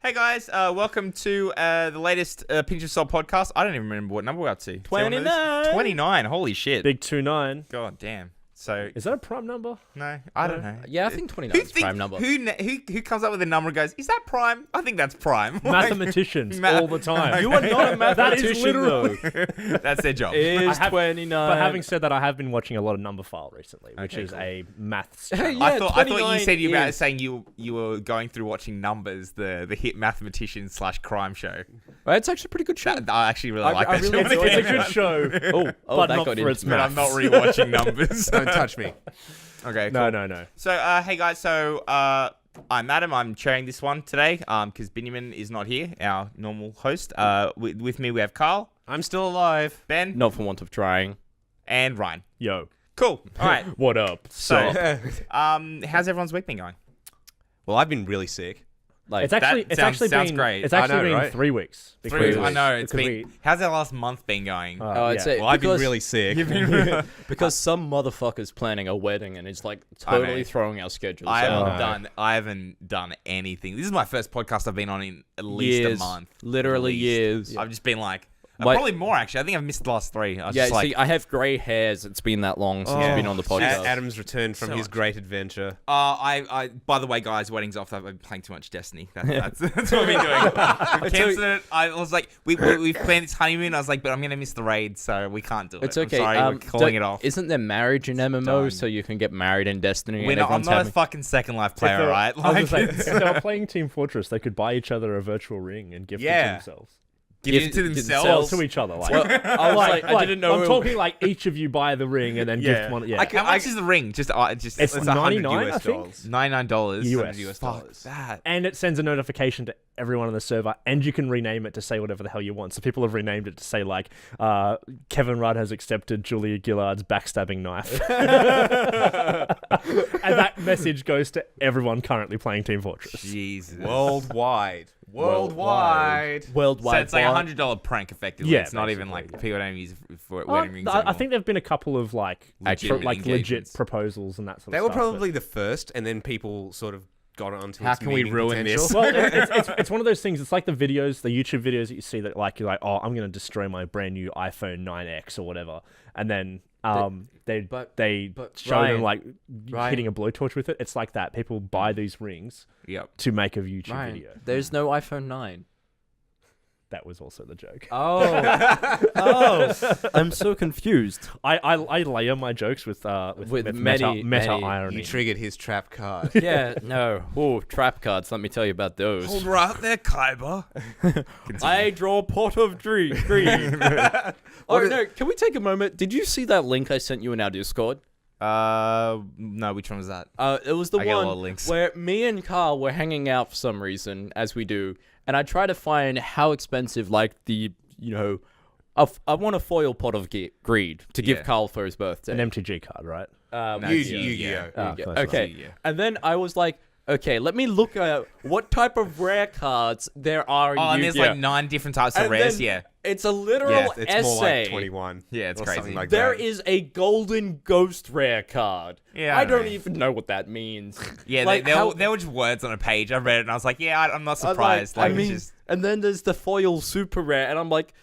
Hey guys, welcome to the latest Pinch of Salt podcast. I don't even remember what number we're up to. 29. 29, holy shit. Big 29. God damn. So Is that a prime number? no, I don't know. Yeah, I think 29 is prime number. Who comes up with a number and goes, is that prime? I think that's prime. Mathematicians all the time. You are not a That is mathematician, literally. though. That's their job. Is I have- 29. But having said that, I have been watching a lot of Number File recently, which is cool. a maths Hey, channel. yeah, I thought you 29 said about is- saying you were going through watching Numbers, the hit mathematician / crime show. Well, it's actually a pretty good show. I actually really like I that really show. when it enjoy It's a came good out. show, but that not got for its But I'm not maths. rewatching Numbers. Don't touch me. Okay, cool. No. So, hey guys, I'm Adam. I'm chairing this one today because Benjamin is not here, our normal host. With me we have Carl, I'm still alive. Ben, Not for want of trying. and Ryan. Yo, Cool. All right. what up? So, how's everyone's week been going? Well, I've been really sick. Like, It's actually sounds been great. It's I actually know, been right? 3 weeks. I know it's because been. How's our last month been going? I'd say Well, I've been because- really sick. because some motherfucker's planning a wedding and is like totally throwing our schedules I out. haven't done anything. This is my first podcast I've been on in at least Years. a month. Literally At least. years. I've just been like, My- probably more actually. I think I've missed the last 3. I was Yeah, just like, see, I have grey hairs. It's been that long since I've been on the podcast. Adam's returned from So his much. great adventure. I by the way, guys, wedding's off. I've been playing too much Destiny. That's what I've been doing. We've cancelled it. I was like, we've planned this honeymoon. I was like, but I'm gonna miss the raid, so we can't do it. It's okay. I'm sorry, we're calling it off. Isn't there marriage in MMO done. so you can get married in Destiny? And I'm everyone's not having... a fucking Second Life player, If they were- right? I was Like, gonna say, if they were playing Team Fortress, they could buy each other a virtual ring and gift it to Yeah. themselves. give it to Give themselves. Well, to each other, like. Well, I was like, I didn't know. I'm talking like each of you buy the ring and then gift one. Yeah, How much is the ring? Just it's It's 99, $100 I think. $99 US. Fuck that. And it sends a notification to everyone on the server, and you can rename it to say whatever the hell you want. So people have renamed it to say like, Kevin Rudd has accepted Julia Gillard's backstabbing knife, and that message goes to everyone currentently playing Team Fortress. Jesus. Worldwide. Worldwide. So Worldwide. it's like $100 prank, effectively. Yeah, it's not even basically, like people don't use it for Well, wedding rings I anymore. think there've been a couple of like Legitimate legit engagements. proposals and that sort They of were stuff. but- probably the first, and then people sort of got onto How its can we meaning ruin potential. this? Well, it's one of those things. It's like the videos, the YouTube videos that you see that like you're like, oh, I'm gonna destroy my brand new iPhone 9X or whatever, and then they show Ryan, them like Ryan. hitting a blowtorch with it. It's like that. People buy these rings Yep. to make a YouTube Ryan, video. there's no iPhone 9. That was also the joke. Oh, I'm so confused. I layer my jokes with With meta many- irony. You triggered his trap card. Yeah, no. Oh, trap cards. Let me tell you about those. Hold right there, Kyber. I draw pot of green. Oh no! Can we take a moment? Did you see that link I sent you in our Discord? No, which one was that? It was the I get a lot of one links. where me and Carl were hanging out for some reason, as we do, and I try to find how expensive, like I want a foil pot of greed to give Yeah. Carl for his birthday. An MTG card, right? No, Yu-Gi-Oh. Ah, Yeah. close Okay, enough. and then I was like, okay, let me look at what type of rare cards there are in Oh, and there's Yu-Gi-Oh. like 9 different types of And rares. then Yeah. It's a literal Yeah, It's essay. more like 21. Yeah, it's or crazy. something like There that. is a golden ghost rare card. Yeah, I I don't know. even know what that means. Yeah, Like, they were just words on a page. I read it and I was like, yeah, I'm not surprised. I Like, mean, it's just, and then there's the foil super rare, and I'm like,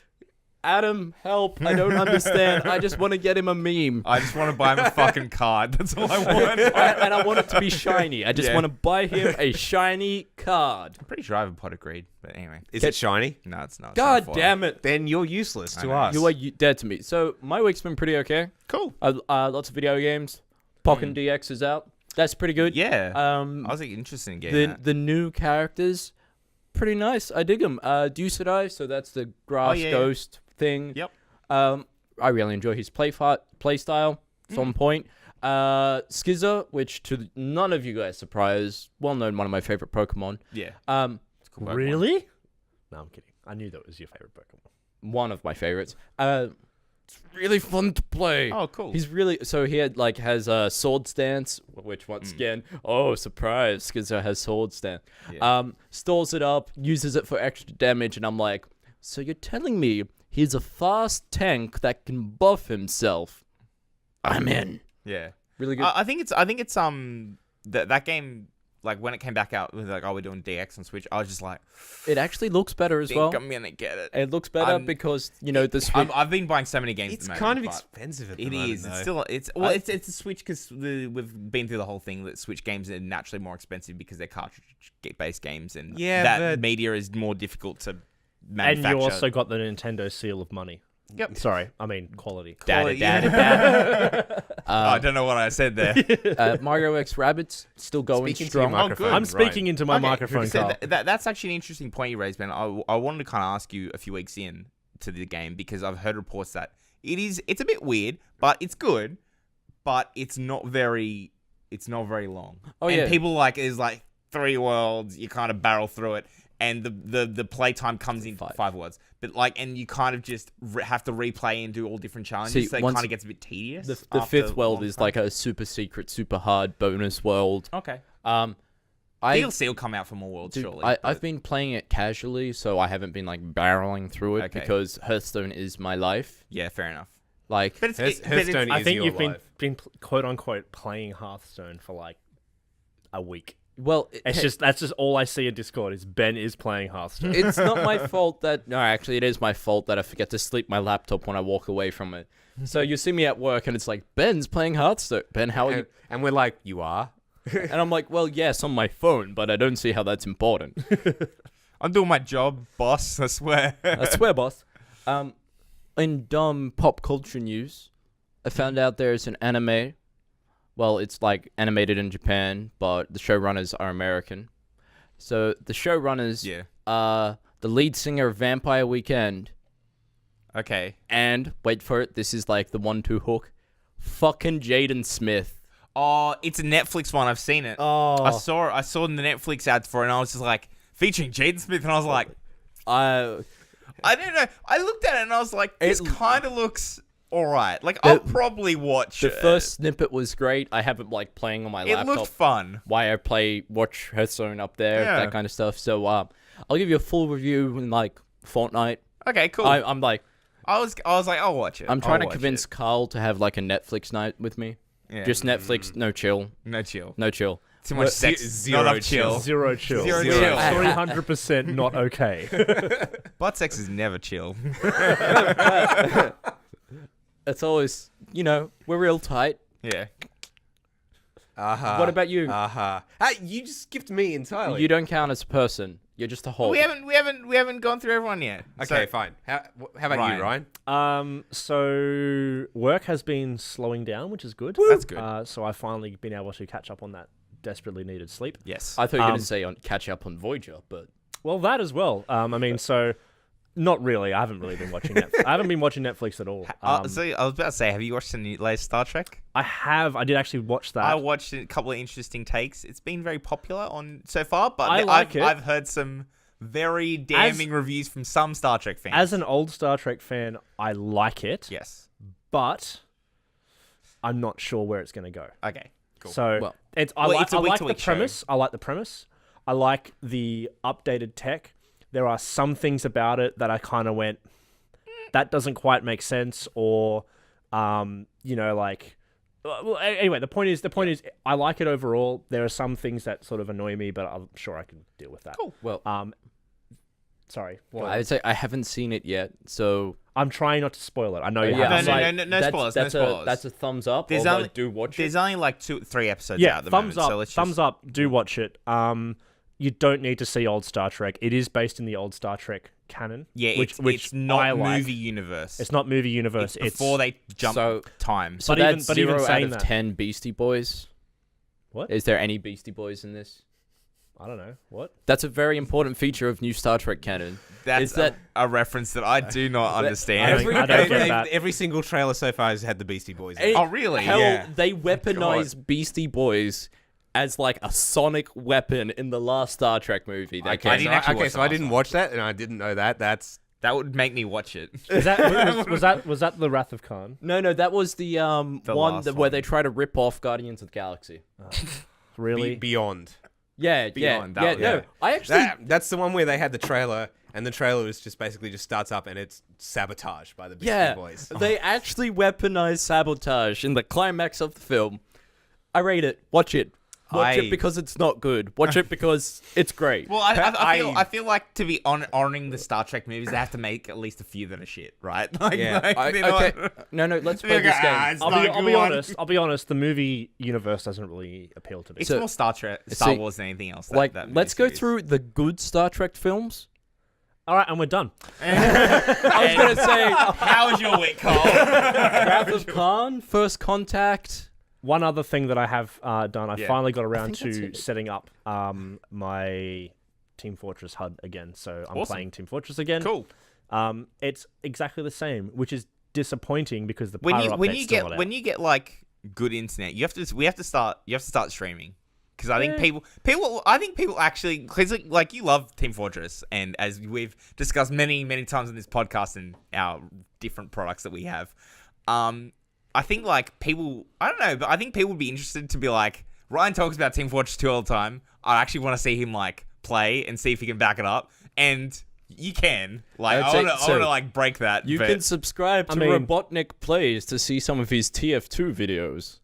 Adam, help! I don't understand. I just want to get him a meme. I just want to buy him a fucking card. That's all I want. And I want it to be shiny. I just Yeah. want to buy him a shiny card. I'm pretty sure I have a pot of greed, but anyway. Is it shiny? No, it's not. It's God not foil. damn it! Then you're useless I to know. us. You are dead to me. So my week's been pretty okay. Cool. Lots of video games. Pokken DX is out. That's pretty good. Yeah. Um, I was like, interested in getting that. the new characters, pretty nice. I dig them. Deuced Eye, so that's the grass yeah. ghost thing. Yep. I really enjoy his play style. It's on point. Skizzer, which to none of you guys' surprise, well known, one of my favorite Pokemon. Yeah. It's It's a cool Pokemon. Really? No, I'm kidding. I knew that was your favorite Pokemon. one of my favorites. It's really fun to play. Oh, cool. He's really he had has a sword stance, which once again, oh surprise, Skizzer has sword stance. Yeah. Stores it up, uses it for extra damage, and I'm like, so you're telling me he's a fast tank that can buff himself? I'm in. Yeah. Really good. I think it's that game like when it came back out, it was like, oh, we're doing DX on Switch. I was just like, It actually looks better as think well. I'm gonna get it. It looks better because the Switch. I've been buying so many games. It's at the kind of moment, expensive at the It moment, is. though. It's still. It's a Switch because we've been through the whole thing that Switch games are naturally more expensive because they're cartridge-based games, and that media is more difficult to manufacture. And you also got the Nintendo seal of money. Yep. Sorry, I mean quality. I don't know what I said there. Mario X Rabbids still going Speaking to strong. your microphone, good. I'm speaking into my Okay, microphone, so Carl. that's actually an interesting point you raised, Ben. I wanted to kind of ask you a few weeks in to the game because I've heard reports that it's a bit weird, but it's good, but it's not very long. Oh, and yeah. people like there's like 3 worlds, you kind of barrel through it, and the playtime comes in 5 worlds. But and you kind of just have to replay and do all different challenges, so it kind of gets a bit tedious. The after 5th world long is time. like a super secret, super hard bonus world. Okay. DLC DLC will come out for more worlds, surely. I've been playing it casually, so I haven't been like barreling through it because Hearthstone is my life. Yeah, fair enough. Like, But Hearthstone I is think your you've life. been quote unquote playing Hearthstone for like a week. well, That's just all I see in Discord is Ben is playing Hearthstone. it's not my fault that actually it is my fault that I forget to sleep my laptop when I walk away from it. So you see me at work and it's like, Ben's playing Hearthstone. Ben, how are you? And we're like, you are? And I'm like, well, yes, on my phone, but I don't see how that's important. I'm doing my job, boss. I swear. I swear, boss. In dumb pop culture news, I found out there's an anime. Well, it's like animated in Japan, but the showrunners are American. So the showrunners are the lead singer of Vampire Weekend. Okay. And, wait for it, this is like the 1-2 hook. Fucking Jaden Smith. Oh, it's a Netflix one. I've seen it. Oh. I saw the Netflix ads for it, and I was just like, featuring Jaden Smith, and I was like, I don't know. I looked at it, and I was like, this It- kind of looks all right. Like, I'll probably watch The it. first snippet was great. I have it like playing on my It laptop. looked fun. Why I watch Hearthstone up there, Yeah. that kind of stuff. So I'll give you a full review in like fortnight. Okay, cool. I'm like, I was like, I'll watch it. I'm trying I'll to watch convince it. Carl to have like a Netflix night with me. Yeah. Just Netflix, no chill, no chill. no chill. Too much sex. zero not enough chill. chill. Zero chill. Zero chill. 300% not okay. Butt sex is never chill. It's always, we're real tight. Yeah. What about you? Hey, you just skipped me entirely. You don't count as a person. You're just a whole. We haven't gone through everyone yet. Okay, So- fine. How about Ryan. you, Ryan? So work has been slowing down, which is good. That's good. So I've finally been able to catch up on that desperately needed sleep. Yes. I thought you were going to say catch up on Voyager, but Well, that as well. I mean, so not really. I haven't really been watching Netflix. I haven't been watching Netflix at all. So I was about to say, have you watched the new latest Star Trek? I have. I did actually watch that. I watched a couple of interesting takes. It's been very popular on so far, but I like it. I've heard some very damning reviews from some Star Trek fans. As an old Star Trek fan, I like it. yes. But I'm not sure where it's going to go. Okay. Cool. So Well- I Well, like it's a the week-to-week show. premise. I like the premise. I like the updated tech. There are some things about it that I kind of went, that doesn't quite make sense, or, like. Well, anyway, the point is, I like it overall. There are some things that sort of annoy me, but I'm sure I can deal with that. Cool. well, Sorry. I would say I haven't seen it yet, so I'm trying not to spoil it. I know you yeah, haven't. No, I'm no, like, no spoilers, no That's spoilers. that's a thumbs up. There's although only- do watch There's it. only like 2-3 episodes Yeah, out at the thumbs moment. up. So let's Thumbs just... up. Do watch it. You don't need to see old Star Trek. It is based in the old Star Trek canon. Yeah, which it's not I like. movie universe. It's not movie universe. It's before they jump So- time. So But even- that's but even 0 out saying of that- 10 Beastie Boys. What? Is there any Beastie Boys in this? I don't know what. That's a very important feature of new Star Trek canon. That's is that a reference that I do not understand. Every- I don't get that. Every single trailer so far has had the Beastie Boys in it. Oh, really? Hell, Yeah. they weaponize Beastie Boys as like a sonic weapon in the last Star Trek movie. They I didn't actually watch so the I last didn't one. watch that, and I didn't know that. That's That would make me watch it. Is that was that the Wrath of Khan? No, that was the one last where one. they try to rip off Guardians of the Galaxy. Really? Beyond. Yeah, Beyond yeah, that, no. yeah. I actually That's the one where they had the trailer, and the trailer was just basically just starts up, and it's sabotage by the Beastie Boys. They actually weaponize sabotage in the climax of the film. I rate it. Watch it. Watch it because it's not good. Watch it because it's great. Well, I feel like to be honoring the Star Trek movies, they have to make at least a few that are shit, right? Like, Yeah. Okay. No, let's play this game. I'll be honest. The movie universe doesn't really appeal to me. It's more Star Wars than anything else. Let's go through the good Star Trek films. All right, and we're done. I was going to say, how was your week, Cole? Wrath of Khan, First Contact. One other thing that I have done, I finally got around think to that's it. setting up my Team Fortress HUD again. So I'm Awesome. playing Team Fortress again. Cool. It's exactly the same, which is disappointing because the When pyro you update's still not out. when you get like good internet, you have to start streaming. Because I think people actually, because like you love Team Fortress, and as we've discussed many times in this podcast and our different products that we have, I think like people, I don't know, but I think people would be interested to be like, Ryan talks about Team Fortress 2 all the time. I actually want to see him like play and see if he can back it up, and you can. Like, I want to like break that. You can subscribe to Robotnik Plays to see some of his TF2 videos.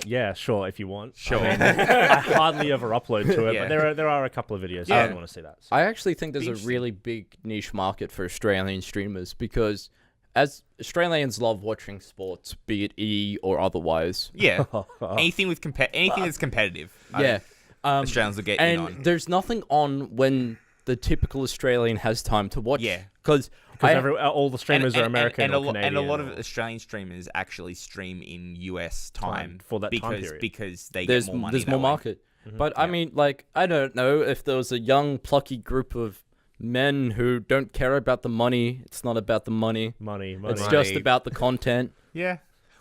Yeah, sure, if you want. Sure. I hardly ever upload to it, Yeah. but there are a couple of videos. Yeah. I want to see that. So. I actually think there's a really big niche market for Australian streamers because as Australians love watching sports, be it E or otherwise. Yeah. anything that's competitive. I think Australians will get in on. And there's nothing on when the typical Australian has time to watch. Yeah. Because all the streamers are American or Canadian. And a lot of Australian streamers actually stream in US time for that time period. because they there's get more money. There's more market. But I mean, like, I don't know if there was a young, plucky group of men who don't care about the money. It's not about the money. Money. It's just about the content. Yeah.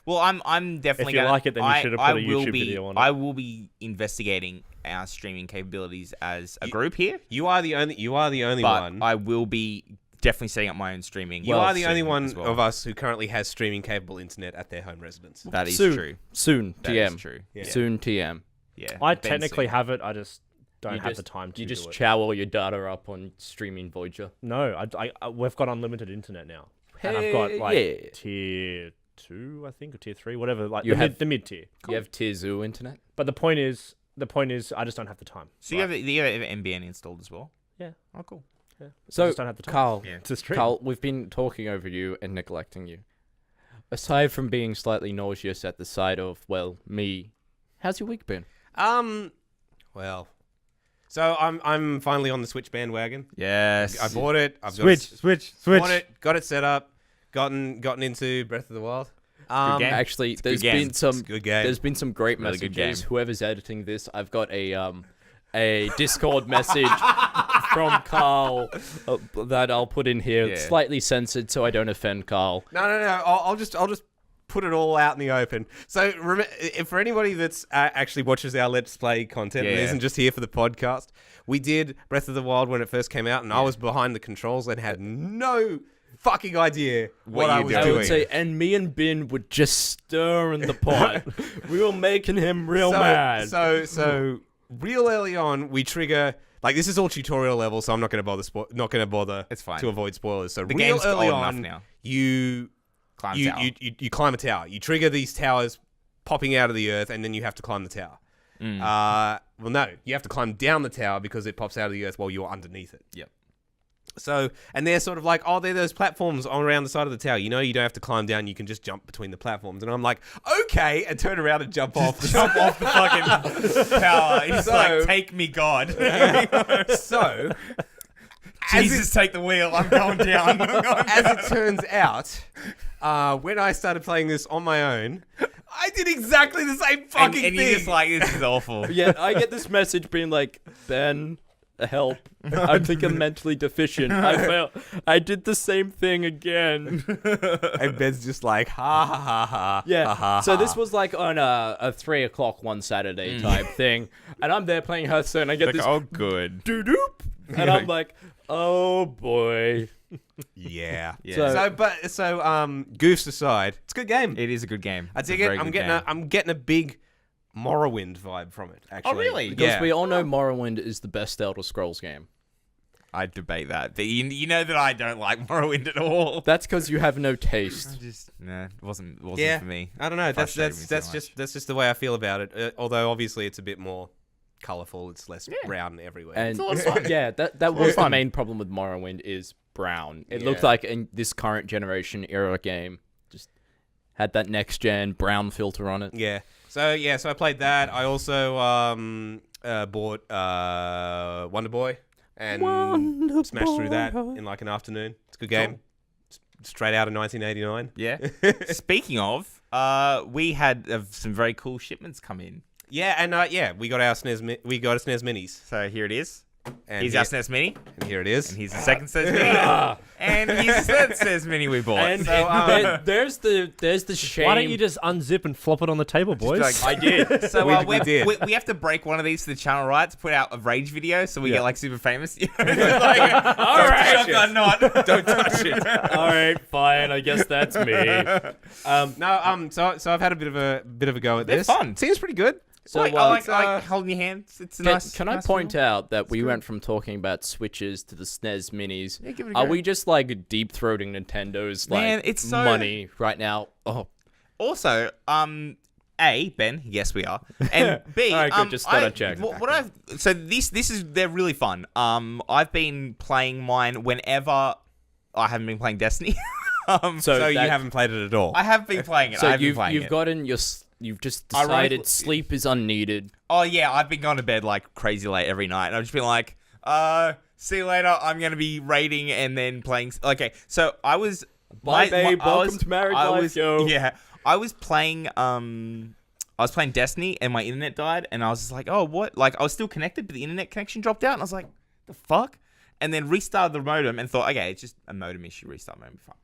Well, I'm definitely. If you like it, then you should have put a YouTube video on it. I will be investigating our streaming capabilities as a group here. You are the only But one. I will be definitely setting up my own streaming. You are the only one as well. of us who currently has streaming capable internet at their home residence. That is Soon. true. Soon, That TM. is true. Yeah. Soon, TM. Yeah. I Ben technically soon. have it. I just don't You have just- the time to You do just it. chow all your data up on streaming Voyager. No, we've got unlimited internet now, and I've Hey, got like yeah. tier 2, I think, or tier 3, whatever. Like You have- the mid tier. You have Tier Zoo internet? But the point is, I just don't have the time. So you have NBN installed as well? Yeah. Oh, cool. I So, just don't have the time Carl, Yeah. to stream. Carl, we've been talking over you and neglecting you. Aside from being slightly nauseous at the sight of, well, me, how's your week been? Well, so I'm finally on the Switch bandwagon. Yes. I bought it. I've Switch. Bought it. Got it set up. Gotten into Breath of the Wild. good game. Actually, there's game. been some It's a good game. there's been some great Really good messages. game. Whoever's editing this, I've got a Discord message from Carl that I'll put in here. Yeah. It's slightly censored so I don't offend Carl. No. I'll just put it all out in the open. So for anybody that's actually watches our Let's Play content and Yeah. isn't just here for the podcast, we did Breath of the Wild when it first came out, and I was behind the controls and had no fucking idea what I you was doing. I doing. would say, and me and Bin would just stir in the pot. We were making him real mad. So real early on, we trigger. Like, this is all tutorial level, so I'm not going to bother. It's fine. To avoid spoilers. So The real game's early old enough on, now. you Climb tower. you climb a tower. You trigger these towers popping out of the earth, and then you have to climb the tower. Well, no, you have to climb down the tower because it pops out of the earth while you're underneath it. Yep. So, and they're sort of like, oh, they're those platforms on around the side of the tower. You know, you don't have to climb down. You can just jump between the platforms. And I'm like, okay, and turn around and jump off. Jump off the fucking tower. He's So- like, take me, God. So, Jesus, take the wheel. I'm going down. as it turns out, when I started playing this on my own, I did exactly the same fucking and thing. you're just like, this is awful. Yeah, I get this message being like, Ben, help. I think I'm mentally deficient. I failed. I did the same thing again. And Ben's just like, ha ha ha ha. Yeah. Ha, ha, So ha. this was like on a 3 o'clock one Saturday type thing. And I'm there playing Hearthstone. And I get Like, this oh, good. doo-doop. And I'm like, oh boy. Yeah. Yeah. So- So goofs aside, it's a good game. It is a good game. I It's a dig it. very good game. I'm getting a big Morrowind vibe from it. Actually. really? Because Yeah. we all know Morrowind is the best Elder Scrolls game. I debate that. But you know that I don't like Morrowind at all. That's because you have no taste. It wasn't Yeah. for me. I don't know. That's Frustrated me so that's just the way I feel about it. Although obviously it's a bit more colorful. It's less brown everywhere. And a lot of fun. yeah, that was the fun. main problem with Morrowind is brown. It looked Yeah. like in this current generation era game, just had that next gen brown filter on it. Yeah. So I played that. I also bought Wonder Boy and smashed through that in like an afternoon. It's a good game. Straight out of 1989. Yeah. Speaking of, we had some very cool shipments come in. Yeah, and we got our we got a SNES Minis. So here it is. And Here's our SNES Mini. And here it is. And here's the second SNES Mini. And here's the third SNES Mini we bought. And So, there's the shame. Why don't you just unzip and flop it on the table, boys? like, I did. So We did. We have to break one of these to the channel, right? To put out a rage video so we get like super famous. All right. shotgun not. Don't touch it. All right, fine. I guess that's me. So I've had a bit of a go at They're this. fun. Seems pretty good. So I like holding your hands. It's nice. Can I nice point feel. out that we went from talking about Switches to the SNES Minis? Yeah, give it a Are go. we just like deep throating Nintendo's like Man, it's so- money right now? Oh, Also, A, Ben, yes we are, and B, All right, good, just thought I'd check. So this is they're really fun. I've been playing mine whenever I haven't been playing Destiny. So you haven't played it at all. I have been playing it. so I've been you've playing you've it. gotten you've just I decided wrote- sleep is unneeded. Oh yeah, I've been going to bed like crazy late every night, and I've just been like, see you later. I'm gonna be raiding and then playing. Okay, so I was. Bye, babe. I Welcome to married life, yo. Yeah, I was playing. I was playing Destiny, and my internet died, and I was just like, oh, what? Like I was still connected, but the internet connection dropped out, and I was like, the fuck? And then restarted the modem, and thought, okay, it's just a modem issue. Restart modem, fine.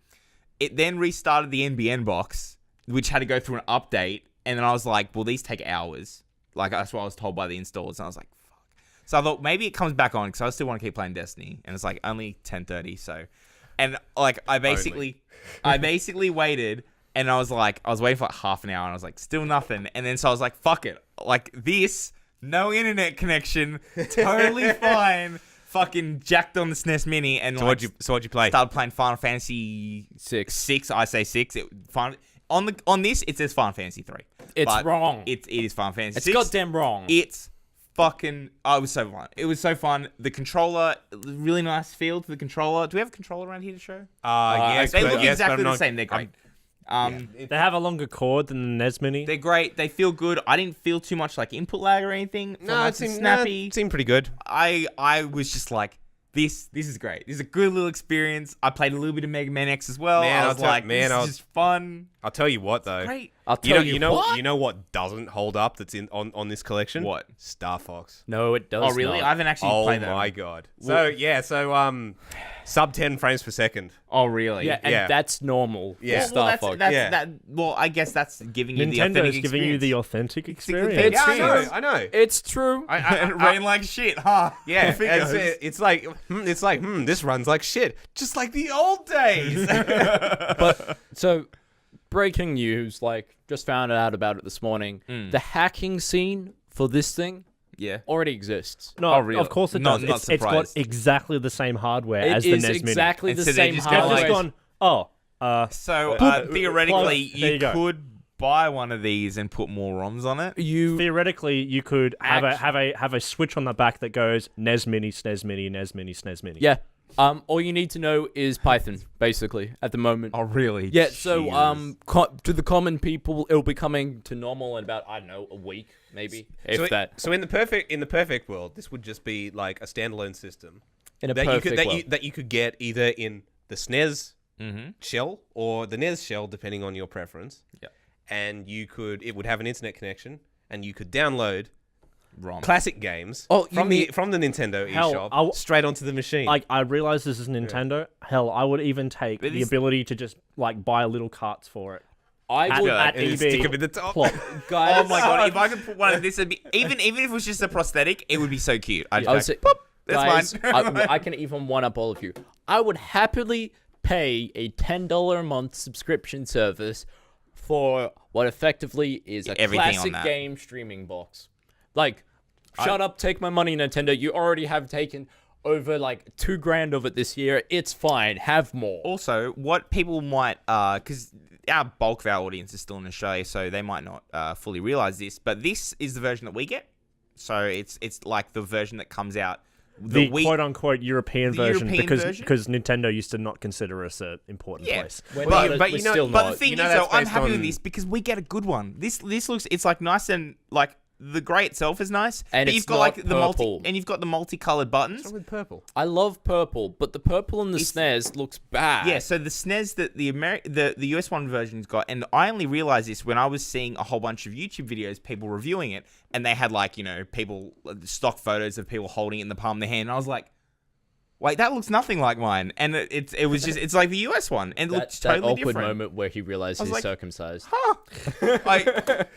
It then restarted the NBN box, which had to go through an update. And then I was like, well, these take hours. Like, that's what I was told by the installers. And I was like, fuck. So I thought maybe it comes back on because I still want to keep playing Destiny. And it's like only 10:30. So, and like, I basically waited and I was waiting for like half an hour and I was like, still nothing. And then so I was like, fuck it. Like this, no internet connection, totally fine. Fucking jacked on the SNES Mini and So what'd you play? Started playing Final Fantasy 6. I say 6. On this, it says Final Fantasy 3. It's But wrong. It is Final Fantasy It's 6. goddamn wrong. It's fucking... Oh, it was so fun. It was so fun. The controller, really nice feel to the controller. Do we have a controller around here to show? Yes, They but- look yes, but exactly I'm the not- same. They're great. They have a longer cord than the NES Mini. They're great. They feel good. I didn't feel too much like input lag or anything. No, it seemed snappy. Seemed pretty good. I was just like... This is great. This is a good little experience. I played a little bit of Mega Man X as well. Man, I was like, this is just fun. I'll tell you what though. Great. I'll tell You know what doesn't hold up that's on this collection? What? Star Fox. No, it does. Oh, really? not. I haven't actually Oh played that. my god. Sub 10 frames per second. Oh, really? Yeah, and Yeah. that's normal. Yeah. For Star Fox. Well, I guess that's giving you the Nintendo authentic is giving you the experience. authentic a good experience. thing. It's Yeah, true. I know. It's true. It ran like shit, huh? Yeah, Fingers. it's like this runs like shit, just like the old days. But so, breaking news. Like, just found out about it this morning. The hacking scene for this thing Yeah. already exists. No, Oh, really? of course it Not- does. not It's got surprised. exactly the same hardware It as the is NES Mini. exactly And the so they same just go They've hardware. just gone, So Boop. theoretically, There you you go. could buy one of these and put more ROMs on it. You theoretically, you could have Act- a switch on the back that goes NES Mini, SNES Mini, NES Mini, SNES Mini. yeah. All you need to know is Python, basically, at the moment. Oh, really? Yeah, so to the common people, it'll be coming to normal in about, I don't know, a week, maybe, if that. So in the perfect world, this would just be like a standalone system In a that perfect world. you could get either in the SNES Mm-hmm. shell or the NES shell, depending on your preference. Yeah. And it would have an internet connection, and you could download ROM. classic games Oh, you from mean- the Nintendo Hell, eShop straight onto the machine. Like, I realize this is Nintendo. Hell, I would even take But the this- ability to just, like, buy little carts for it. I would, at and EB. stick them in the top. Plop. guys. Oh my god! If I could put one of this, would be even if it was just a prosthetic, it would be so cute. I'd I would just say, go, "Pop, that's guys, fine." I can even one up all of you. I would happily pay a $10 a month subscription service for what effectively is a Everything on classic that. game streaming box. Like, shut up, take my money, Nintendo. You already have taken over like $2,000 of it this year. It's fine. Have more. Also, what people might, because our bulk of our audience is still in Australia, so they might not fully realize this, but this is the version that we get. So it's like the version that comes out. The quote-unquote European version, European because Nintendo used to not consider us an important place. But you you know, still but the not. thing You know is, that's though, I'm based happy with on- this because we get a good one. This looks, it's like nice and like the grey itself is nice, And but it's you've got not like the purple. and you've got the multicolored buttons. What's wrong with purple? I love purple, but the purple on the SNES looks bad. Yeah, so the SNES that the US one version's got, and I only realized this when I was seeing a whole bunch of YouTube videos, people reviewing it, and they had like, you know, people stock photos of people holding it in the palm of their hand, and I was like, wait, that looks nothing like mine, and it was just, it's like the US one, and it looks that totally awkward different. moment where he realized was he's like, circumcised. Like,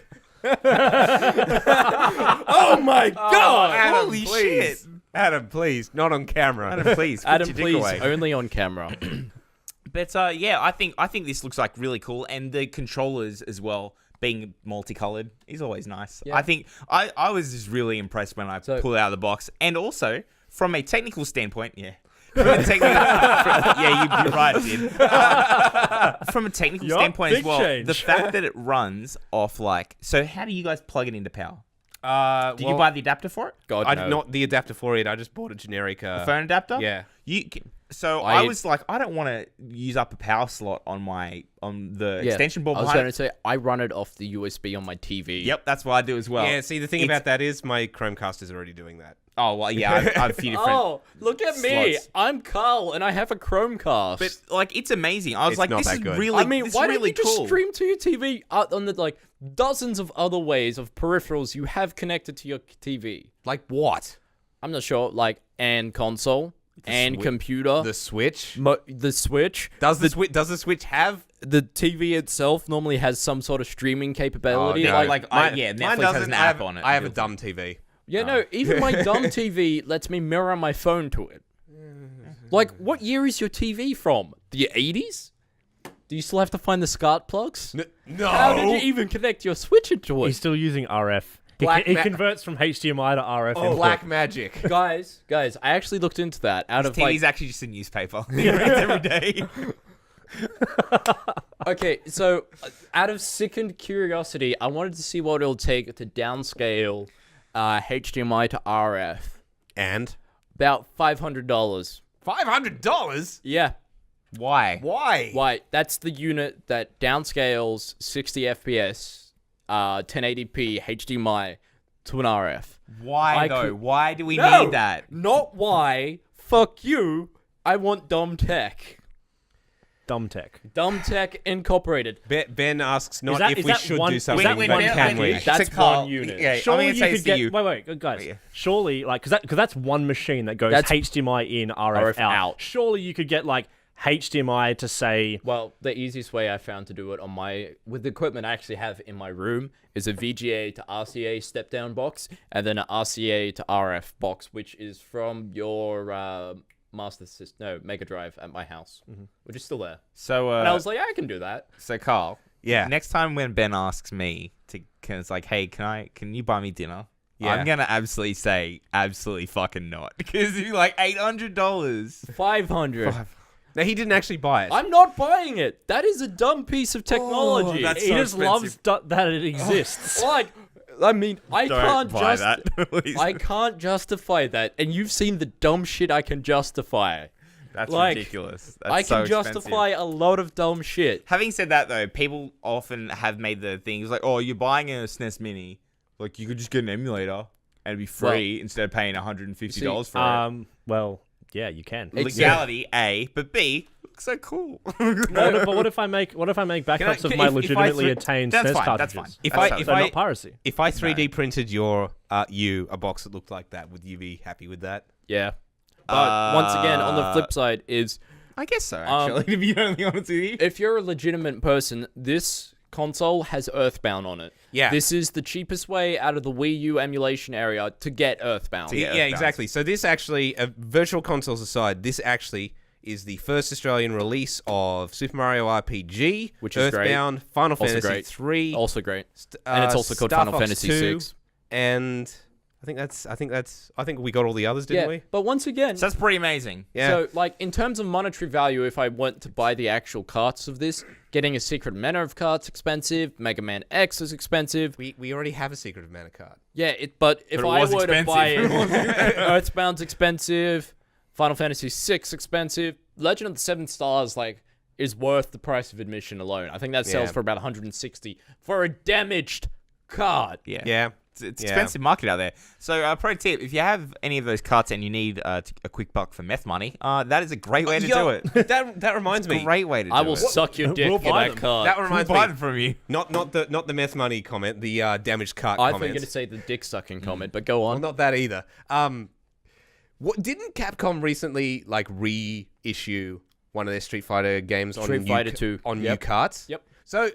Oh my god! Adam, holy please. shit. Adam, please, not on camera. Adam, please, put Adam, your dick please, away. only on camera. But yeah, I think this looks like really cool, and the controllers as well being multicolored is always nice. Yeah. I think I was just really impressed when I pulled it out of the box, and also from a technical standpoint, yeah. From a technical, yeah, you're right, dude. From a technical Yup, standpoint as big well, change. the fact that it runs off like, so how do you guys plug it into power? Did you Well, buy the adapter for it? God, I no. did not the adapter for it. I just bought a generic. Phone adapter? Yeah. So I was like, I don't want to use up a power slot on the Yeah, extension board I was behind going it. to say I run it off the USB on my TV. Yep, that's what I do as well. Yeah. See, the thing It's- about that is my Chromecast is already doing that. Oh well, yeah, I have a few different. Oh, look at me! slots. I'm Carl, and I have a Chromecast. But like, it's amazing. I was It's like, not this that is good. really. I mean, this why is really don't you just cool. stream to your TV on the like dozens of other ways of peripherals you have connected to your TV? Like what? I'm not sure, like and console and computer, The Switch. the Switch. Does the Switch have? The TV itself normally has some sort of streaming capability. Oh, no. Like, yeah, Mine Netflix has doesn't. an app on it. I have a dumb TV. yeah, no, even my dumb TV lets me mirror my phone to it. Like, what year is your TV from? The 80s? Do you still have to find the SCART plugs? No. How did you even connect your Switch into it? He's still using RF. Black He ma- converts from HDMI to RF. Oh, input. black magic. guys, I actually looked into that. Out His of TV's like, actually just a newspaper. He reads every day. okay, so out of sickened curiosity, I wanted to see what it'll take to downscale HDMI to RF. And About $500. $500. Yeah. Why? Why? Why? That's the unit that downscales 60 FPS, 1080p HDMI to an RF. Why I though? could- Why do we No! need that? Not why. Fuck you. I want dumb tech. Dumb tech. Dumb Tech Incorporated. Ben asks not that- if is we that should one- do is something, that but one can package? we? That's To Carl, one unit. Yeah, Surely I'm you gonna could say get. to you. Wait, guys. Yeah. Surely, like, because that's one machine that goes That's- HDMI in, RF, RF out. out. Surely you could get like HDMI to say. Well, the easiest way I found to do it with the equipment I actually have in my room is a VGA to RCA step down box and then an RCA to RF box, which is from your Mega Drive at my house, which is still there. So, And I was like, I can do that. so Carl. Yeah. Next time when Ben asks me it's like, hey, can you buy me dinner? Yeah. I'm gonna absolutely say absolutely fucking not because you're like $800. 500. No, he didn't actually buy it. I'm not buying it. That is a dumb piece of technology. that's He so just expensive. loves that it exists. Like, I mean, I can't buy just that, please. I can't justify that, and you've seen the dumb shit I can justify. That's like, ridiculous. That's I so can expensive. justify a lot of dumb shit. Having said that, though, people often have made the things like, "Oh, you're buying a SNES Mini, like you could just get an emulator and it'd be free instead of paying $150 for it." Well, yeah, you can. Legality, A, but B, looks so cool. But what if I make backups of my legitimately attained That's SNES fine, cartridges? that's fine. If That's I- totally if So I- not piracy. If I 3D printed your a box that looked like that, would you be happy with that? Yeah. But once again, on the flip side is I guess so, actually, to be totally honest with you. if you're a legitimate person, this console has Earthbound on it. Yeah. This is the cheapest way out of the Wii U emulation area to get Earthbound. Yeah, Yeah, Earthbound. exactly. So this actually, virtual consoles aside, this actually is the first Australian release of Super Mario RPG, Which is great. Earthbound, Final Also Fantasy great. 3, Also great. And it's also called Final Fantasy 2, 6. and I think we got all the others, didn't we? But once again, So that's pretty amazing. Yeah. so like in terms of monetary value, if I went to buy the actual carts of this, getting a Secret of Mana of carts expensive, Mega Man X is expensive. we already have a Secret of Mana card. Yeah, but if it I was were to buy it, expensive. Earthbound's expensive, Final Fantasy VI expensive, Legend of the Seven Stars is worth the price of admission alone. I think that sells Yeah. for about 160 for a damaged card. Yeah. Yeah. It's Yeah. expensive market out there. So, pro tip: if you have any of those carts and you need a quick buck for meth money, that is a great way to do it. That reminds me. Great way to do I will it. suck your dick We'll for buy that them. card. That We'll reminds buy me. them from you. Not the meth money comment. The damaged cart I comment. think to say the dick sucking comment, but go Well, on. not that either. What didn't Capcom recently reissue one of their Street Fighter games on Street Fighter 2. on new Yep. carts? Yep. So,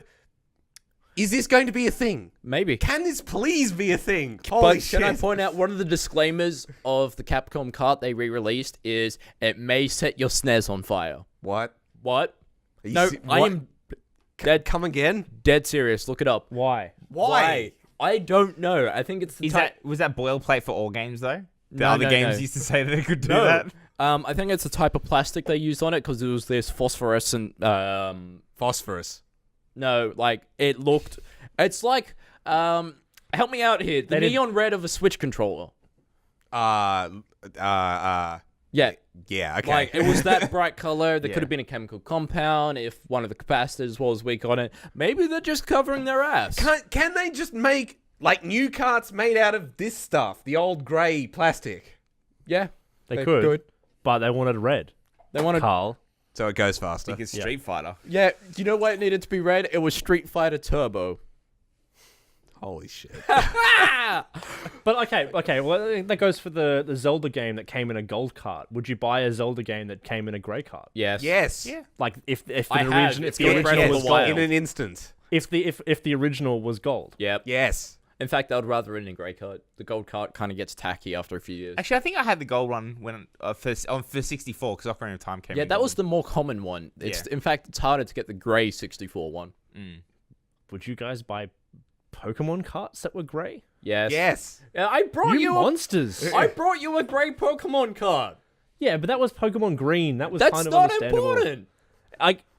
is this going to be a thing? Maybe. Can this please be a thing? Holy But shit! can I point out one of the disclaimers of the Capcom cart they re-released is it may set your SNES on fire. What? What? Are you No, I what? am dead Come again? dead serious. Look it up. Why? Why? I don't know. I think it's the Was that boilerplate for all games though? The No, other no, games no. used to say that they could do No. that. I think it's the type of plastic they used on it because it was this phosphorescent. Phosphorus. No, it looked. It's like help me out here. The They did- neon red of a Switch controller. Yeah, Yeah. Okay. it was that bright color. There Yeah. could have been a chemical compound if one of the capacitors was weak on it. Maybe they're just covering their ass. Can they just make new carts made out of this stuff? The old grey plastic. Yeah, They could, but they wanted red. they wanted. Carl. So it goes faster. Because Street Fighter. Yeah, do you know why it needed to be red? It was Street Fighter Turbo. Holy shit. But okay. Well, that goes for the Zelda game that came in a gold cart. Would you buy a Zelda game that came in a grey cart? Yes. Yes. Yeah. Like if the I have. original, It's if the got original Breath of was the gold, Wild. In an instant. if the original was gold. Yep. Yes. In fact, I would rather it in a grey cart. The gold cart kind of gets tacky after a few years. Actually, I think I had the gold one when for 64 because Ocarina of Time came. Yeah, in that was gold. the more common one. It's Yeah. in fact it's harder to get the grey 64 one. Would you guys buy Pokemon carts that were grey? Yes. Yes. Yeah, I brought You you. monsters! I brought you a grey Pokemon card. Yeah, but that was Pokemon Green. That was That's kind of not understandable. important.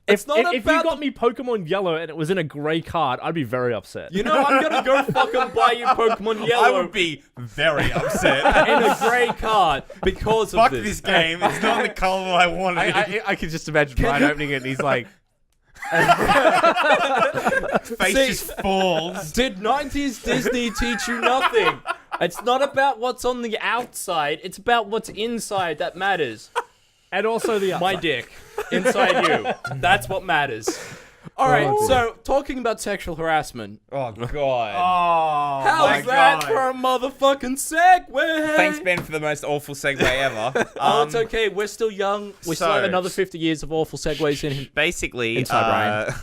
If not you about got me Pokemon Yellow and it was in a grey card, I'd be very upset. You know, I'm gonna go fucking buy you Pokemon I Yellow would be very upset. in a grey card because Fuck of this game. It's not the color I wanted. I could just imagine Ryan opening it and he's like, Face See- just falls. Did 90s Disney teach you nothing? It's not about what's on the outside, it's about what's inside that matters. And also the My dick inside you. That's what matters. All right, so talking about sexual harassment. Oh god. oh, How's that for a motherfucking segue? Thanks, Ben, for the most awful segue ever. Oh, it's okay. We're still young. We still have so- another 50 years of awful segues in him. Basically, Inside Ryan.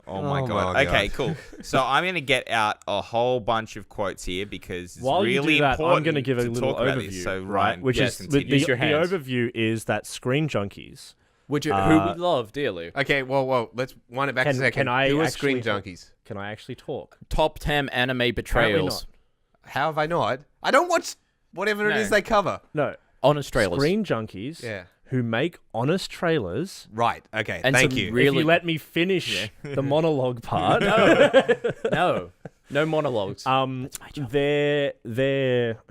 oh my Oh god. my Okay, God. cool. So I'm gonna get out a whole bunch of quotes here because it's While you really do that, important. I'm going to give a little talk about this. overview, So right? Which yes, is continue. the Use your hands. overview is that Screen Junkies. Who we love dearly. Okay, whoa. Let's wind it back a Can- second. can I Who are actually- Screen Junkies? Can I actually talk? Top 10 anime Apparently betrayals. not. How have I not? I don't watch whatever it No. is they cover. No, Honest trailers. Screen Junkies. Yeah. Who make honest trailers. Right. Okay. And Thank some you. Really? If you let me finish the monologue part. No monologues. Their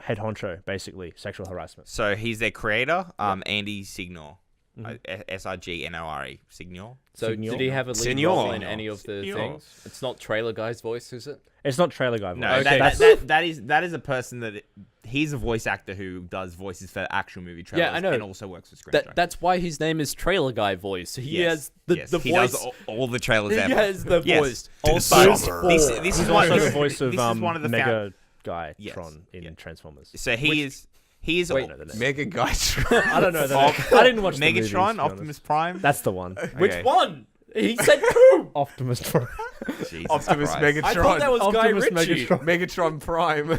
head honcho, basically, sexual harassment. So he's their creator, Andy Signore. Signore. Signore. So Signor? did he have a lead Signor. role in any of the Signor. things? It's not Trailer Guy's voice, is it? It's not Trailer Guy. No, voice. Okay. that is a person that he's a voice actor who does voices for actual movie trailers. Yeah, I know. and also works for Screen Junkies. That's why his name is Trailer Guy Voice. He has the he voice. does all the trailers He ever. has the Yes. voice. Also, Also, this He's is also one the voice of this is one of the Mega Guy Yes. Tron in Yeah. Transformers. So he is Wait, I don't know the name. Mega Guy. I don't know the name. I didn't watch the movies, to Megatron, be Optimus honest. Prime. That's the one. which Okay. one? He said two. Optimus Prime. Jesus Optimus Christ. Megatron. I thought that was Guy Optimus Ritchie. Megatron. Megatron Prime.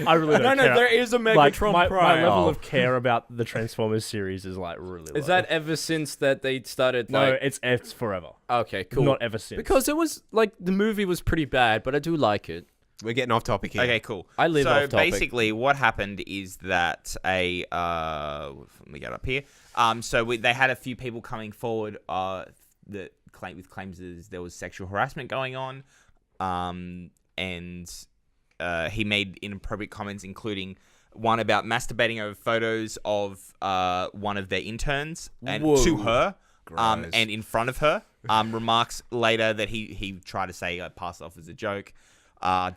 I really don't No, care. there is a Like, Megatron my Prime. level of care about the Transformers series is like really low. Is that ever since that they started? No, Like, it's forever. okay, cool. Not ever since. Because it was like the movie was pretty bad, but I do like it. We're getting off topic here. Okay, cool. I live so off topic. basically, what happened is that let me get up here. They had a few people coming forward that claims there was sexual harassment going on, and he made inappropriate comments, including one about masturbating over photos of one of their interns and to her, Gross. and in front of her. Remarks later that he tried to say passed off as a joke.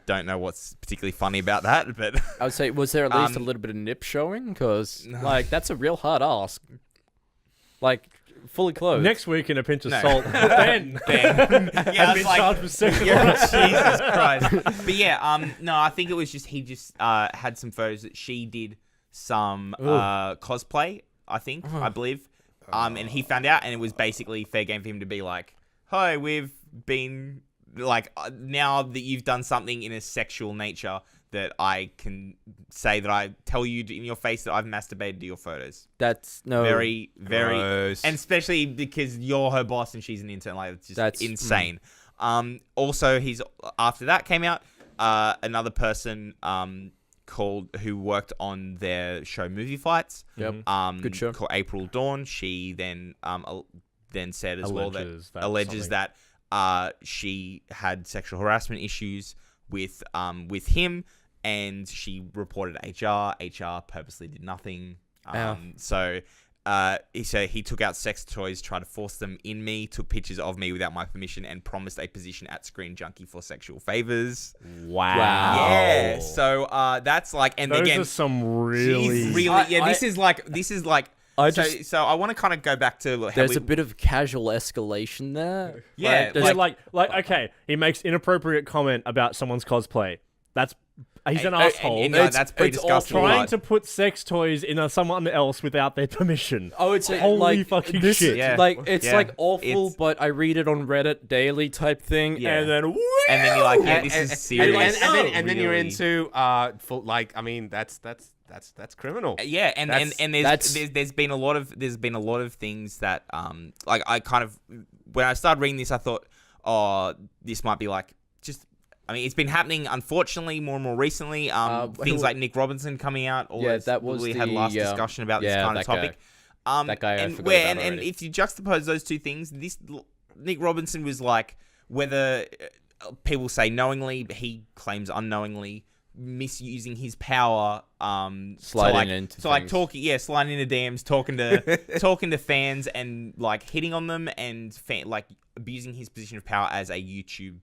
Don't know what's particularly funny about that, but I would say, was there at least a little bit of nip showing? Because like that's a real hard ask. Like fully clothed. Next week in a pinch of No. salt, Ben yeah, has been charged with sexual yeah, harassment. Jesus Christ. But yeah, no, I think it was just he just had some photos that she did some cosplay. I believe, and he found out, and it was basically fair game for him to be like, "Hi, we've been like now that you've done something in a sexual nature." That I can say that I tell you in your face that I've masturbated to your photos. That's Very, Gross. and especially because you're her boss and she's an intern. Like, it's just That's- insane. Also, after that came out, another person who worked on their show Movie Fights. Yep. Good show. Called April Dawn. She then said as alleges that that she had sexual harassment issues with him, and she reported HR. HR purposely did nothing. So he took out sex toys, tried to force them in me, took pictures of me without my permission, and promised a position at Screen Junkie for sexual favors. Wow. Yeah. So that's like, and Those again, are some really. this is like. So I want to kind of go back to how There's a bit of casual escalation there. Yeah, Okay, he makes inappropriate comment about someone's cosplay. He's an asshole. and, that's pretty disgusting. Trying to put sex toys in someone else without their permission. Oh, it's Holy fucking this, shit. Yeah. Like it's Yeah. like awful, It's- but I read it on Reddit daily type thing, Yeah. and then And then you're like, yeah, this is serious. And then you're Really. into full, like, I mean, that's criminal. Yeah, and there's been a lot of things that like I kind of, when I started reading this, I thought, oh, this might be like just. I mean, it's been happening, unfortunately, more and more recently. Things like Nick Robinson coming out. that was we had last discussion about this kind of topic. That guy, I and forgot about and already. if you juxtapose those two things, this Nick Robinson was like, whether people say knowingly, but he claims unknowingly, misusing his power, Sliding into things. sliding into DMs, talking to fans and like hitting on them and like abusing his position of power as a YouTube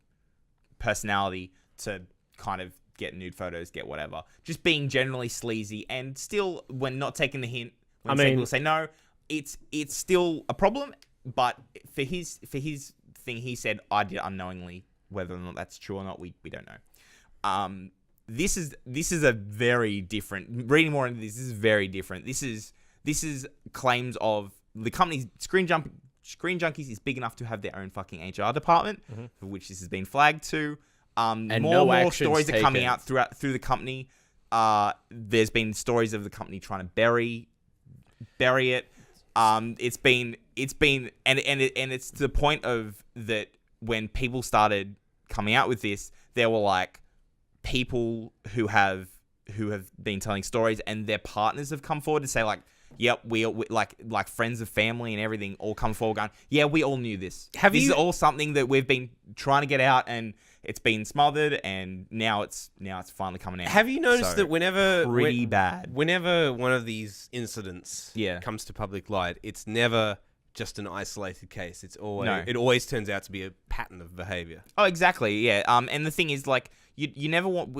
personality to kind of get nude photos, get whatever. Just being generally sleazy, and still, when not taking the hint, when people say no, it's still a problem. But for his thing, he said, I did it unknowingly. Whether or not that's true or not, we don't know. This is a very different. Reading more into this is very different. This is claims of the company's Screen Junkies is big enough to have their own fucking HR department, for which this has been flagged to. And more stories are coming out through the company. There's been stories of the company trying to bury it. It's been and it's to the point of that when people started coming out with this, there were like people who have been telling stories, and their partners have come forward to say like, yep, we like friends of family and everything all come forward going, yeah, we all knew this. This is all something that we've been trying to get out, and it's been smothered, and now it's finally coming out. Have you noticed that whenever one of these incidents comes to public light, it's never just an isolated case. It always turns out to be a pattern of behavior. Oh, exactly. Yeah. And the thing is, like, you never want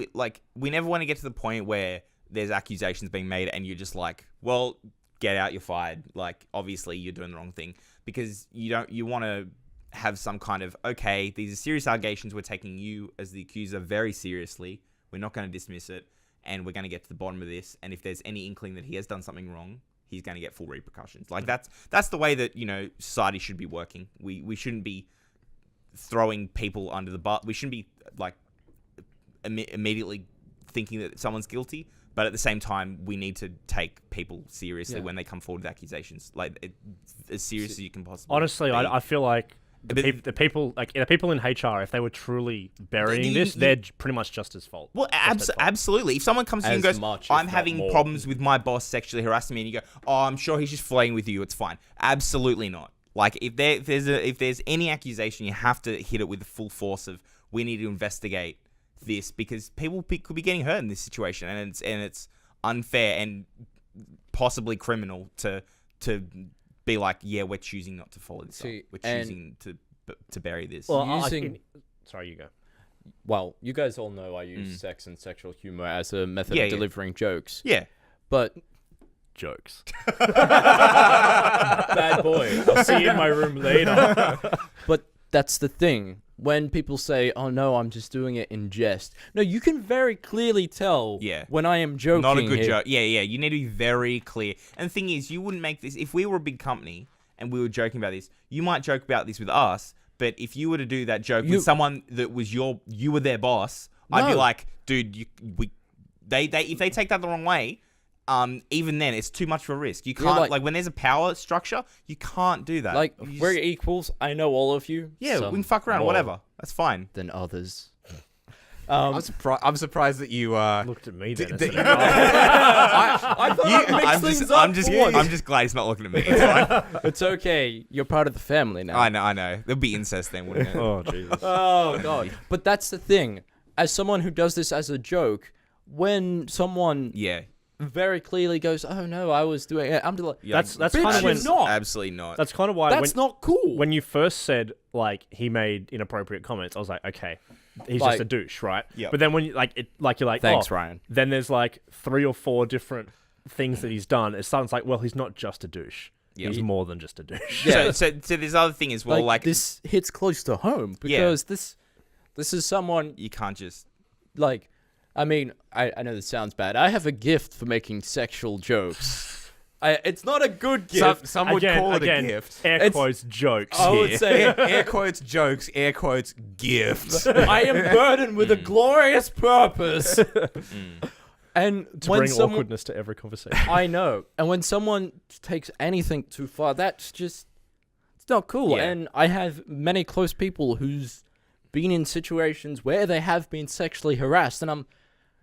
we never want to get to the point where there's accusations being made and you're just like, well, get out, you're fired. Like, obviously you're doing the wrong thing, because you want to have some kind of, okay, these are serious allegations. We're taking you as the accuser very seriously. We're not going to dismiss it, and we're going to get to the bottom of this. And if there's any inkling that he has done something wrong, he's going to get full repercussions. Like, that's the way that, society should be working. We shouldn't be throwing people under the bus. We shouldn't be like immediately thinking that someone's guilty. But at the same time, we need to take people seriously when they come forward with accusations, like as serious as you can possibly. Honestly, be. I feel like the people in HR, if they were truly burying this, they're pretty much just as fault. Well, absolutely. If someone comes to you and As goes, much, if I'm not having more. problems with my boss sexually harassing me, and you go, oh, I'm sure he's just flirting with you, it's fine. Absolutely not. Like, if there's any accusation, you have to hit it with the full force of, we need to investigate this, because people could be getting hurt in this situation, and it's unfair and possibly criminal to be like, yeah, we're choosing not to follow this up. We're choosing to bury this. Well, sorry, you go. Well, you guys all know I use sex and sexual humor as a method of delivering jokes. Yeah. But Jokes. bad boy. I'll see you in my room later. But that's the thing. When people say, "Oh no, I'm just doing it in jest," no, you can very clearly tell. When I am joking. Not a good joke. Yeah. You need to be very clear. And the thing is, you wouldn't make this if we were a big company and we were joking about this. You might joke about this with us, but if you were to do that joke with someone that was you were their boss, I'd be like, dude, if they take that the wrong way. Even then, it's too much of a risk. You can't, like when there's a power structure, you can't do that. Like, we're equals. I know all of you. Yeah, we can fuck around, whatever. That's fine. Than others. I'm surprised that you looked at me then. I thought I'm just glad he's not looking at me. It's fine. It's okay. You're part of the family now. I know. There'll be incest then, wouldn't it? Oh, Jesus. Oh, God. But that's the thing. As someone who does this as a joke, when someone very clearly goes, "Oh no, I was doing it," I'm like, that's kind of when absolutely not. That's kind of why that's not cool. When you first said like he made inappropriate comments, I was like, okay, he's just a douche, right? Yeah. But then when you're like, thanks, Ryan. Then there's like 3 or 4 different things that he's done. It sounds like, well, he's not just a douche. Yeah. He's more than just a douche. Yeah. So this other thing as well, like this hits close to home because this is someone you can't just like. I mean, I know this sounds bad. I have a gift for making sexual jokes. It's not a good gift. Some would call it a gift. Air quotes jokes. I would here. say Air quotes jokes, air quotes gifts. I am burdened with a glorious purpose. And to when bring someone, awkwardness to every conversation. I know. And when someone takes anything too far, that's just it's not cool. Yeah. And I have many close people who's been in situations where they have been sexually harassed, and I'm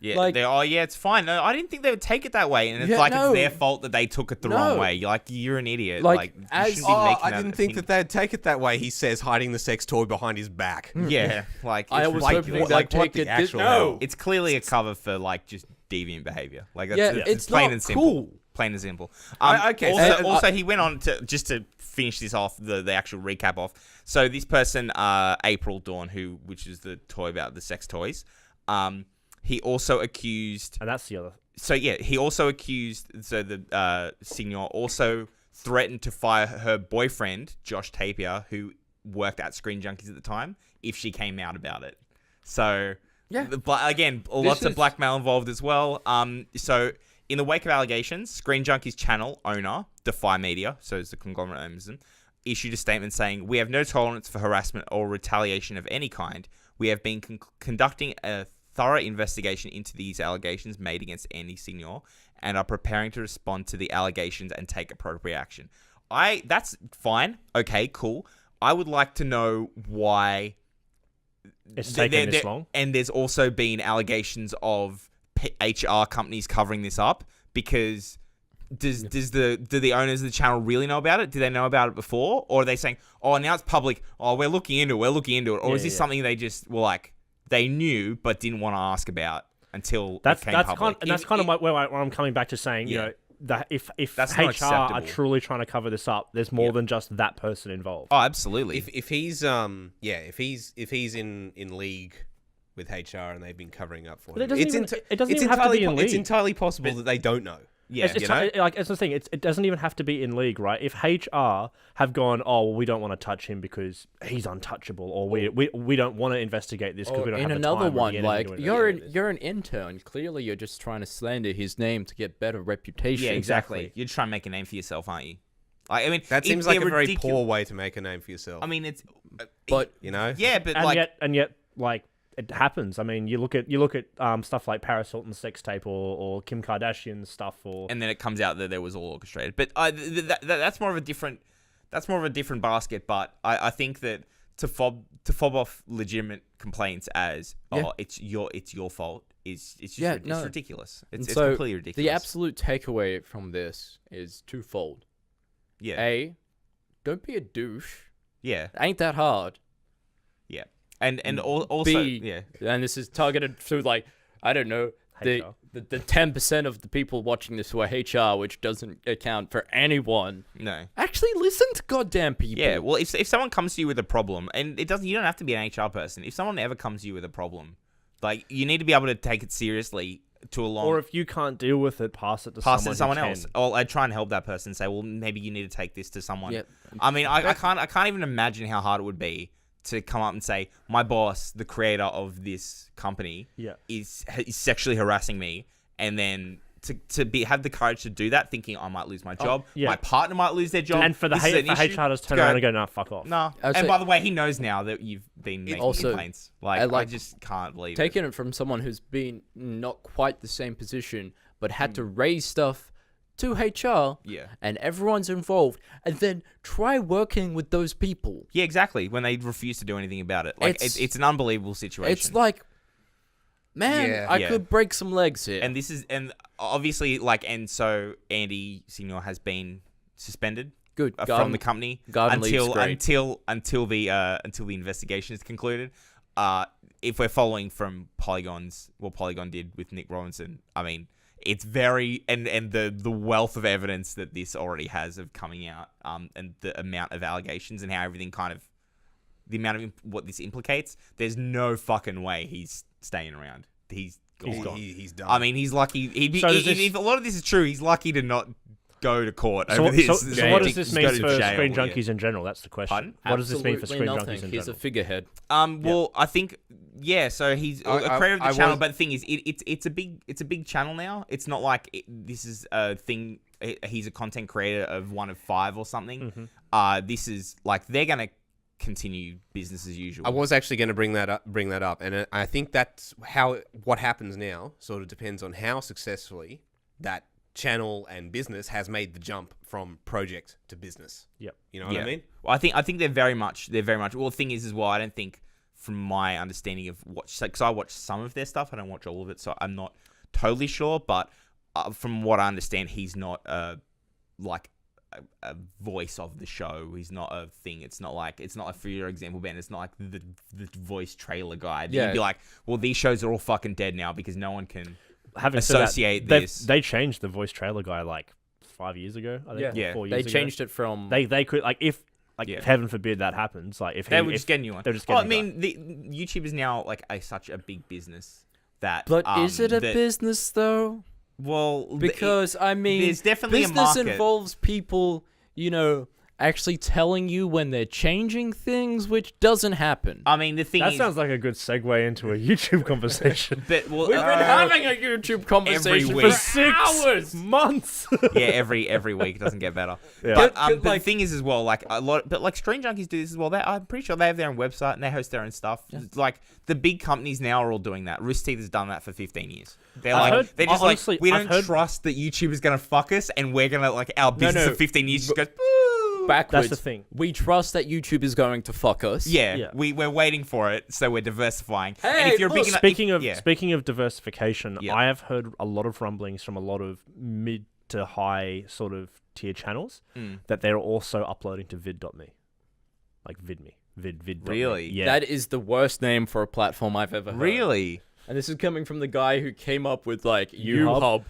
like, it's fine. No, I didn't think they would take it that way, and it's Yeah, like no. it's their fault that they took it the wrong way. You're like, you're an idiot. Like, you as- shouldn't be making I that didn't a think thing. that they'd take it that way. He says, hiding the sex toy behind his back. Yeah, like I it's was ridiculous. hoping they'd Like, what take the it. actual No, hell? It's clearly a cover for like just deviant behavior. Like that's, Yeah, it's it's plain not and simple. cool. Plain and simple. Okay, Also, he went on to just to finish this off, the actual recap off. So this person, April Dawn, which is the toy about the sex toys, he also accused. And that's the other. So yeah, he also accused. So the Signore also threatened to fire her boyfriend, Josh Tapia, who worked at Screen Junkies at the time, if she came out about it. So Yeah. Again, lots of blackmail involved as well. So in the wake of allegations, Screen Junkies channel owner, Defy Media, so it's the conglomerate owns them, issued a statement saying, "We have no tolerance for harassment or retaliation of any kind. We have been conducting a thorough investigation into these allegations made against Andy Signore and are preparing to respond to the allegations and take appropriate action." That's fine. Okay, cool. I would like to know why It's taken this long. And there's also been allegations of HR companies covering this up, because do the owners of the channel really know about it? Do they know about it before? Or are they saying, oh, now it's public, oh, we're looking into it? Or is this something they just were like, they knew but didn't want to ask about until it came public? That's kind of where I'm coming back to saying, you know, that if That's not HR are acceptable. truly trying to cover this up, there's more than just that person involved. Oh, absolutely. If he's in league with HR and they've been covering up for But him, it doesn't even have to be in league. It's entirely possible that they don't know. Yeah, It's like it's the thing. It doesn't even have to be in league, right? If HR have gone, oh, well, we don't want to touch him because he's untouchable, or we don't want to investigate this because we don't in have the another time or one, the like energy to you're investigate an intern. Clearly, you're just trying to slander his name to get better reputation. Yeah, exactly. You're trying to make a name for yourself, aren't you? Like, I mean, That seems like a very ridiculous. poor way to make a name for yourself. I mean, it's, But you know, yeah, but this. And yet, like it happens. I mean, you look at stuff like Paris Hilton's sex tape or Kim Kardashian's stuff, or and then it comes out that there was all orchestrated. But that's more of a different that's more of a different basket. But I think that to fob off legitimate complaints as it's your fault is it's just it's ridiculous. It's completely ridiculous. The absolute takeaway from this is twofold. Yeah. A, don't be a douche. Yeah. Ain't that hard. Yeah. And also B, and this is targeted to like, I don't know, the 10% of the people watching this who are HR, which doesn't account for anyone. No. Actually listen to goddamn people. Yeah, well, if someone comes to you with a problem, and you don't have to be an HR person. If someone ever comes to you with a problem, like, you need to be able to take it seriously to a long... Or if you can't deal with it, pass it to someone else. Or I'd try and help that person, say, well, maybe you need to take this to someone. Yep. I mean, I can't even imagine how hard it would be to come up and say, my boss, the creator of this company, is sexually harassing me, and then to have the courage to do that, thinking I might lose my job, my partner might lose their job, and for the HR to turn around and go, "No, fuck off." No, and by the way, he knows now that you've been making complaints. I just can't believe taking it from someone who's been not quite the same position, but had to raise stuff to HR, and everyone's involved, and then try working with those people. Yeah, exactly. When they refuse to do anything about it, like it's an unbelievable situation. It's like, man, I could break some legs here. And obviously, so Andy Signore has been suspended. Good from the company until the investigation is concluded. If we're following from what Polygon did with Nick Robinson, I mean, it's very and the wealth of evidence that this already has of coming out, and the amount of allegations and how everything kind of the amount of what this implicates. There's no fucking way he's staying around. He's gone. He's done. I mean, he's lucky. If a lot of this is true, he's lucky to not go to court over this. So what does this mean for Screen Junkies in general? That's the question. Pardon? What does this mean for Screen Junkies in general? He's a figurehead. Well, I think so he's a creator of the channel, but the thing is, it's a big channel now. It's not like this is a thing. He's a content creator of one of 5 or something. This is like they're gonna continue business as usual. I was actually going to bring that up, and I think that's what happens now. Sort of depends on how successfully that channel and business has made the jump from project to business. Yep. You know what I mean? Well, I think they're very much. Well, the thing is as well, I don't think, from my understanding of because I watch some of their stuff, I don't watch all of it, so I'm not totally sure. But from what I understand, he's not like a voice of the show. He's not a thing. It's not like for your example, Ben. It's not like the voice trailer guy. You'd be like, well, these shows are all fucking dead now because no one can associate this. They changed the voice trailer guy like 5 years ago. I think, 4 years ago. They changed it from. They could heaven forbid that happens. Like if they would just get a new one. They're just getting. I mean, YouTube is now like such a big business that. But is it a business though? Well, because I mean, there's definitely business a market. Involves people, actually telling you when they're changing things, which doesn't happen. I mean, the thing that sounds like a good segue into a YouTube conversation. But we've been having a YouTube conversation every week. For 6 months. Yeah, every week. It doesn't get better. Yeah. But the thing is as well, like a lot, but like Screen Junkies do this as well. I'm pretty sure they have their own website and they host their own stuff. Yeah. Like the big companies now are all doing that. Rooster Teeth has done that for 15 years. They're honestly, we don't trust that YouTube is gonna fuck us, and we're gonna our business of 15 years just goes. Backwards. That's the thing. We trust that YouTube is going to fuck us. Yeah. We're waiting for it, so we're diversifying. Hey, and if you're big speaking of diversification, I have heard a lot of rumblings from a lot of mid to high sort of tier channels that they're also uploading to vid.me, like VidMe, vid. Really? Yeah. That is the worst name for a platform I've ever heard. Really? And this is coming from the guy who came up with U-Hub.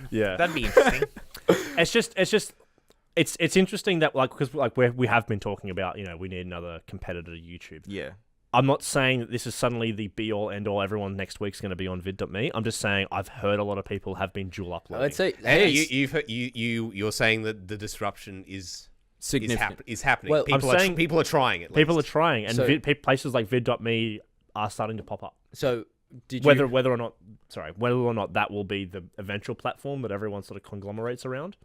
Yeah, that'd be interesting. It's interesting that because we have been talking about we need another competitor to YouTube. Yeah. I'm not saying that this is suddenly the be all end all. Everyone next week's going to be on vid.me. I'm just saying I've heard a lot of people have been dual uploading. I'd say you're saying that the disruption is significant. Is happening. Well, people are trying it. People are trying, and places like vid.me are starting to pop up. So whether or not that will be the eventual platform that everyone sort of conglomerates around.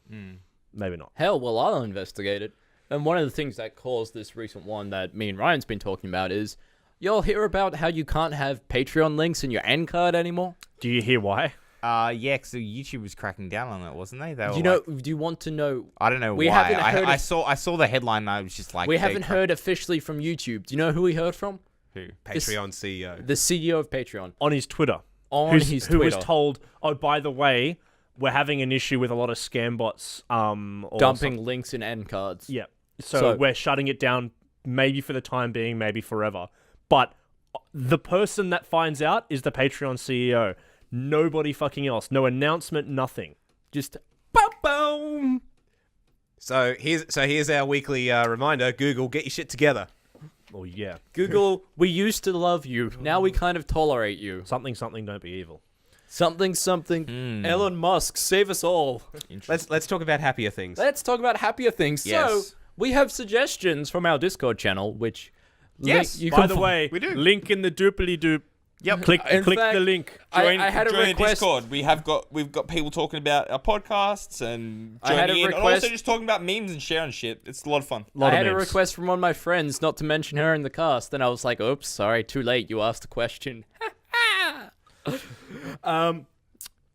Maybe not. Hell, well, I'll investigate it. And one of the things that caused this recent one that me and Ryan's been talking about is, y'all hear about how you can't have Patreon links in your end card anymore? Do you hear why? Yeah, because YouTube was cracking down on it, wasn't they? They were Do you want to know? I don't know we why. haven't heard I saw the headline and I was just like, We haven't heard officially from YouTube. Do you know who we heard from? Who? Patreon CEO. The CEO of Patreon. On his Twitter. Who Who was told, oh, by the way, we're having an issue with a lot of scam bots or dumping links in end cards. Yeah. So we're shutting it down, maybe for the time being, maybe forever. But the person that finds out is the Patreon CEO. Nobody fucking else. No announcement, nothing. Just boom. So here's our weekly reminder. Google, get your shit together. Oh, yeah. Google, we used to love you. Now we kind of tolerate you. Something, don't be evil. Something. Elon Musk, save us all. Let's talk about happier things. Let's talk about happier things. Yes. So, we have suggestions from our Discord channel, which... Yes, By the way, we do. Link in the doobly-doop. Yep. Click In the fact, link. I had a join the request. Discord. We've got people talking about our podcasts and I had joining a in, and request- also just talking about memes and sharing shit. It's a lot of fun. I had a request from one of my friends not to mention her in the cast, and I was like, oops, sorry, too late, you asked the question.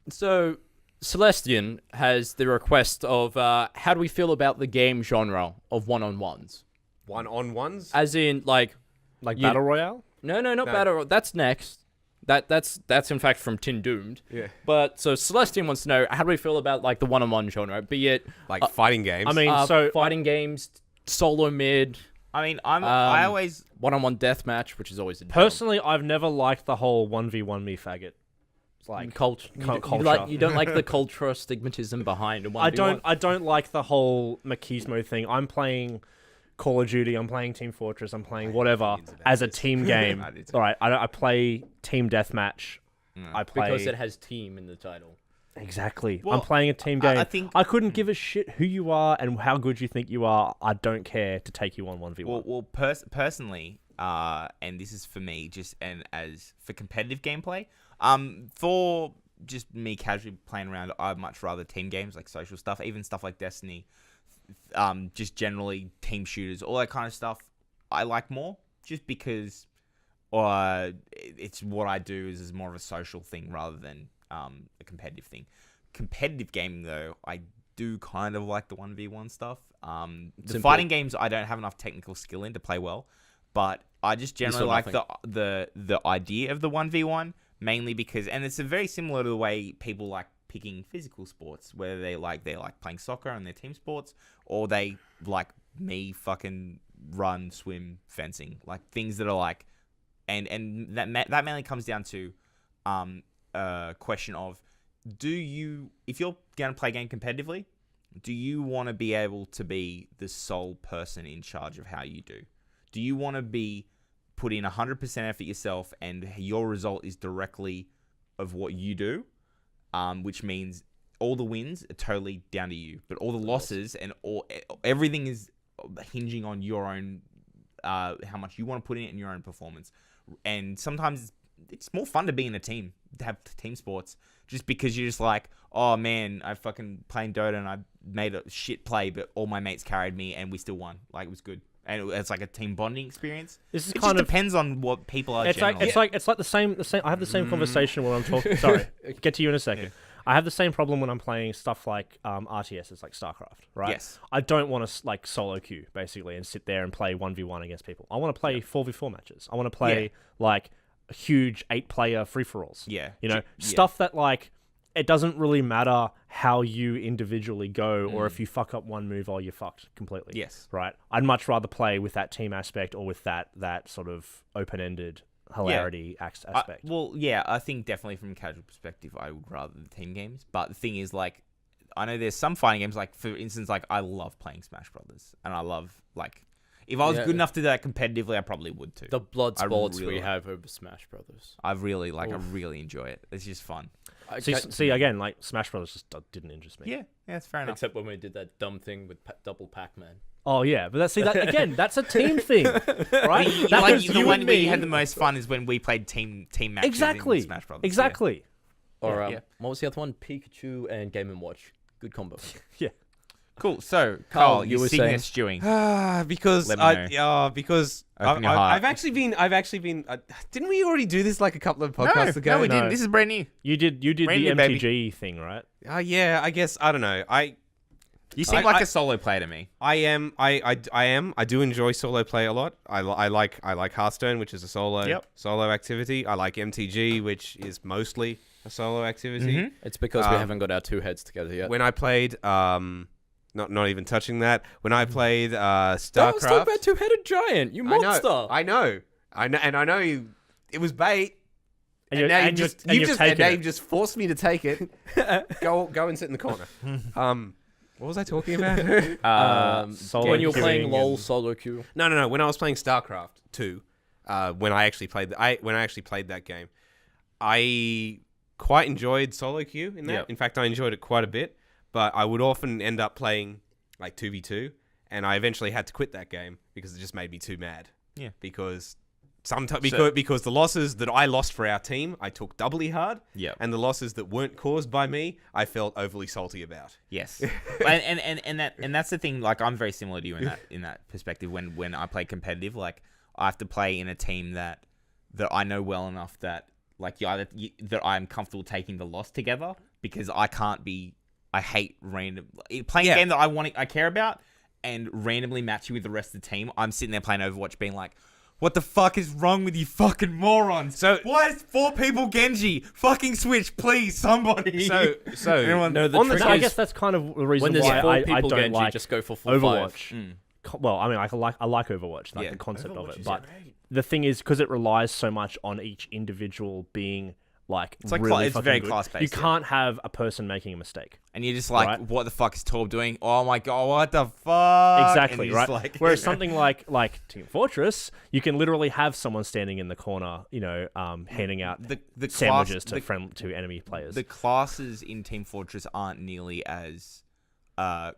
So, Celestian has the request of how do we feel about the game genre of one-on-ones? One-on-ones? As in, like Battle Royale? No, not Battle Royale. That's next. That's in fact from Tin Doomed. Yeah. But so Celestian wants to know how do we feel about like the one-on-one genre, be it Like fighting games. I mean, fighting games, solo mid, I mean, I always one-on-one deathmatch, which is always a personally, I've never liked the whole 1v1 me faggot. It's like culture. culture. You don't like the cultural stigmatism behind a 1v1. I don't like the whole machismo thing. I'm playing Call of Duty, I'm playing Team Fortress, I'm playing whatever as a team game. All right, I play Team Deathmatch. I play Because it has team in the title. exactly. Well, I'm playing a team game. I think I couldn't give a shit who you are and how good you think you are. I don't care to take you on 1v1. well, personally, and this is for me, just and as for competitive gameplay, for just me casually playing around, I'd much rather team games like social stuff, even stuff like Destiny. Just generally team shooters, all that kind of stuff, I like more just because it's what I do is more of a social thing rather than a competitive thing. Competitive gaming, though, I do kind of like the 1v1 stuff. The fighting games, I don't have enough technical skill in to play well, but I just generally like the idea of the 1v1, mainly because, and it's a very similar to the way people like picking physical sports, whether they like playing soccer and their team sports, or they like me fucking run, swim, fencing, like things that are like, and that mainly comes down to a question of, if you're gonna play a game competitively, do you want to be able to be the sole person in charge of how you do? Do you want to be put in 100% effort yourself and your result is directly of what you do? Which means all the wins are totally down to you, but all the losses and everything is hinging on your own, how much you want to put in it in your own performance. And sometimes it's more fun to be in a team, to have team sports, just because you're just like, oh man, I fucking playing Dota and I made a shit play, but all my mates carried me and we still won. Like, it was good. And it's like a team bonding experience. This is it kind just of depends on what people are. It's generally. like the same. I have the same conversation when I'm talking. Sorry, get to you in a second. Yeah. I have the same problem when I'm playing stuff like RTSs, like StarCraft. Right? Yes. I don't want to like solo queue basically and sit there and play 1v1 against people. I want to play 4v4 matches. I want to play like huge 8-player free for alls. Yeah. You know, stuff that like. It doesn't really matter how you individually go or if you fuck up one move or you're fucked completely. Yes. Right? I'd much rather play with that team aspect or with that sort of open-ended hilarity aspect. I think definitely from a casual perspective, I would rather the team games. But the thing is, like, I know there's some fighting games, like, for instance, like, I love playing Smash Brothers. And I love, like, if I was good enough to do that competitively, I probably would too. The blood sports we have over Smash Brothers. I really enjoy it. It's just fun. See again, like Smash Brothers just didn't interest me. Yeah, it's fair enough. Except when we did that dumb thing with double Pac-Man. Oh yeah, but that again, that's a team thing, right? The one where you had the most fun is when we played team matches in Smash Brothers. Exactly. Or what was the other one? Pikachu and Game & Watch. Good combo. Yeah. Cool. So, Carl, Carl, you you're were sitting there saying- stewing. Because Let me because Open your heart. I've actually been. Didn't we already do this like a couple of podcasts ago? No, we No. didn't. This is brand new. You did the Brand new, baby. MTG thing, right? Yeah, I guess I don't know. You seem like a solo player to me. I am. I do enjoy solo play a lot. I like Hearthstone, which is a solo activity. I like MTG, which is mostly a solo activity. Mhm. It's because we haven't got our two heads together yet. When I played, not even touching that. When I played Let's StarCraft, talk about two-headed giant. You monster. I know, and I know you. It was bait. And now you've taken it. you just forced me to take it. Go and sit in the corner. What was I talking about? Solo when you were queuing playing and- LOL solo queue. No. When I was playing StarCraft 2, when I actually played that game, I quite enjoyed solo queue in that. Yep. In fact, I enjoyed it quite a bit. But I would often end up playing like 2v2, and I eventually had to quit that game because it just made me too mad. Yeah. Because because the losses that I lost for our team, I took doubly hard. Yeah. And the losses that weren't caused by me, I felt overly salty about. Yes, and that's the thing. Like, I'm very similar to you in that perspective. When I play competitive, like, I have to play in a team that I know well enough that that I'm comfortable taking the loss together, because I can't be. I hate playing a game that I care about and randomly match you with the rest of the team. I'm sitting there playing Overwatch, being like, what the fuck is wrong with you fucking morons? So why is 4 people Genji? Fucking switch, please, somebody. So Everyone, No, the on the trick I is guess that's kind of the reason when there's why 4 I people don't Genji, like just go for full Overwatch. 5. Well, I mean, I like Overwatch, like Yeah. the concept Overwatch of it, is but great. the thing is, because it relies so much on each individual being like, It's like really it's fucking very good, class-based, you yeah. can't have a person making a mistake. and you're just like, Right. what the fuck is Torb doing? Oh my god, what the fuck? Exactly, And right? you're just like- Whereas something like Team Fortress, you can literally have someone standing in the corner, handing out the sandwiches class, to enemy players. the classes in Team Fortress aren't nearly as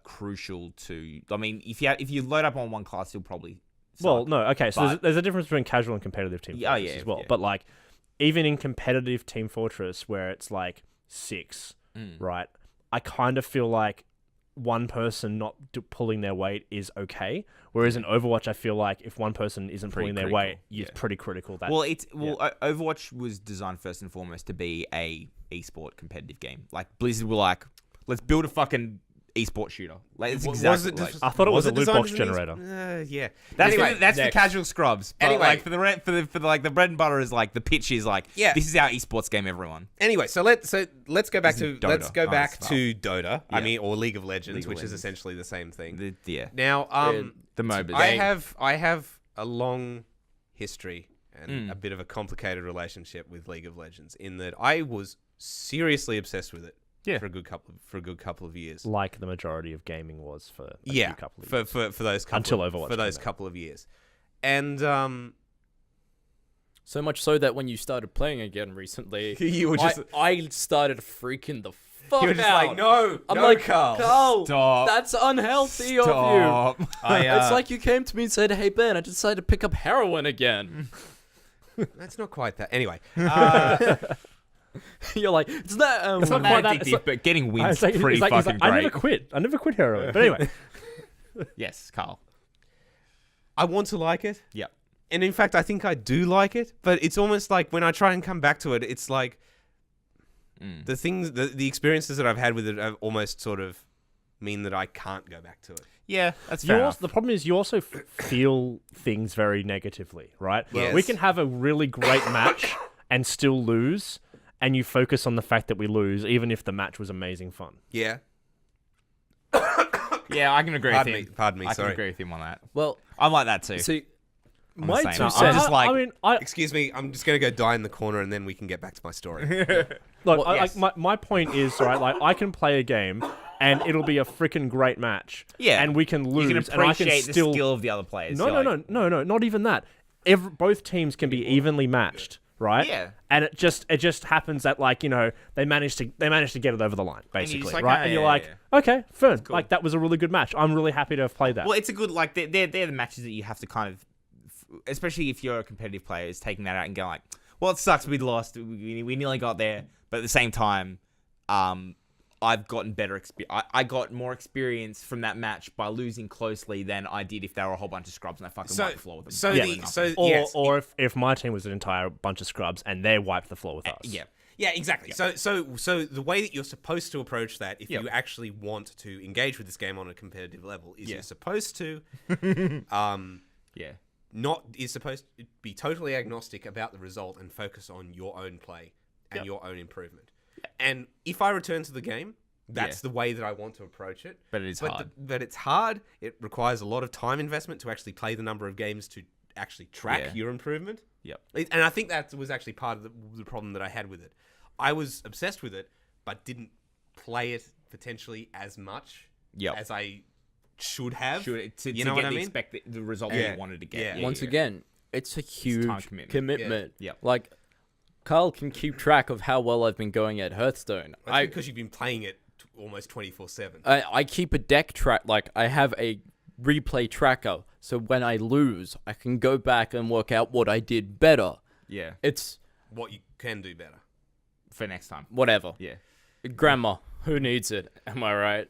crucial to. I mean, if you load up on one class, you'll probably. Well, suck. no, okay. So But- there's a difference between casual and competitive Team Yeah, Fortress yeah, as well. yeah. But like, even in competitive Team Fortress, where it's like 6, right? I kind of feel like one person not pulling their weight is okay. Whereas in Overwatch, I feel like if one person isn't Pretty pulling their critical, weight, it's yeah. pretty critical. That Overwatch was designed first and foremost to be a esport competitive game. Like, Blizzard were like, let's build a fucking esport shooter. Like, it's exactly like, I thought it was a loot designed box as an generator. yeah. that's Anyway, that's the next. casual scrubs. But Anyway. like for the like the bread and butter is like the pitch is like, Yeah. this is our esports game, everyone. Anyway, so let's go back Isn't to Dota. Dota. I Yeah. mean, or League of Legends, League of which is Legends. essentially the same thing. Yeah, Now, the MOBAs. I have a long history and a bit of a complicated relationship with League of Legends, in that I was seriously obsessed with it for a good couple of years. Like the majority of gaming was for a Yeah, few couple of years. for those couple Until Overwatch for those came out. couple of years, and So much so that when you started playing again recently, you were just I started freaking the fuck you were just out. like, no, I'm no, like, Carl. Stop. that's unhealthy of you. Stop. It's like you came to me and said, "Hey Ben, I decided to pick up heroin again." That's not quite that. Anyway, You're like, it's not. It's not Not quite that that- it's addictive, like- but getting I wins was like- pretty he's like- fucking I great. never quit heroin. But anyway, Yes, Carl. I want to like it. Yep. And in fact, I think I do like it, but it's almost like when I try and come back to it, it's like the things, the experiences that I've had with it have almost sort of mean that I can't go back to it. Yeah, that's fair enough. the problem is you also feel things very negatively, right? Yes. We can have a really great match and still lose, and you focus on the fact that we lose, even if the match was amazing fun. Yeah. Yeah, I can agree Pardon with me. him. Pardon me. I Sorry. can agree with him on that. Well, I'm like that too. see, I'm my the same. two I'm cents. just like, I mean, Excuse me. I'm just gonna go die in the corner, and then we can get back to my story. look, Well, yes. my point is, right, like, I can play a game, and it'll be a freaking great match. Yeah. And we can lose, you can and I appreciate can the still... skill of the other players. No, You're no, like, no, not even that. Both teams can be evenly matched, right? Yeah. And it just happens that, like, they managed to get it over the line, you're basically, just like, right? "Ah, And you're yeah, like, yeah, okay, fine, cool. like, that was a really good match. I'm really happy to have played that. Well, it's a good, like, they're the matches that you have to kind of, especially if you're a competitive player, is taking that out and going like, well, it sucks we lost. We nearly got there. But at the same time, I've gotten better experience. I got more experience from that match by losing closely than I did if there were a whole bunch of scrubs and I fucking wiped the floor with them. Or if my team was an entire bunch of scrubs and they wiped the floor with us. Yeah, exactly. So the way that you're supposed to approach that, if you actually want to engage with this game on a competitive level, is you're supposed to, you're supposed to be totally agnostic about the result and focus on your own play and your own improvement. And if I return to the game, that's the way that I want to approach it. But it is hard. But it's hard. It requires a lot of time investment to actually play the number of games to actually track your improvement. Yep. And I think that was actually part of the problem that I had with it. I was obsessed with it, but didn't play it potentially as much as I should have. You know what I mean? Expect the result that you wanted to get. Once again, it's a huge commitment. Yeah. Like, Carl can keep track of how well I've been going at Hearthstone. That's because you've been playing it almost 24/7. I keep a deck track. Like, I have a replay tracker, so when I lose, I can go back and work out what I did better. Yeah. It's what you can do better for next time. Whatever. Yeah. Grammar. Who needs it? Am I right?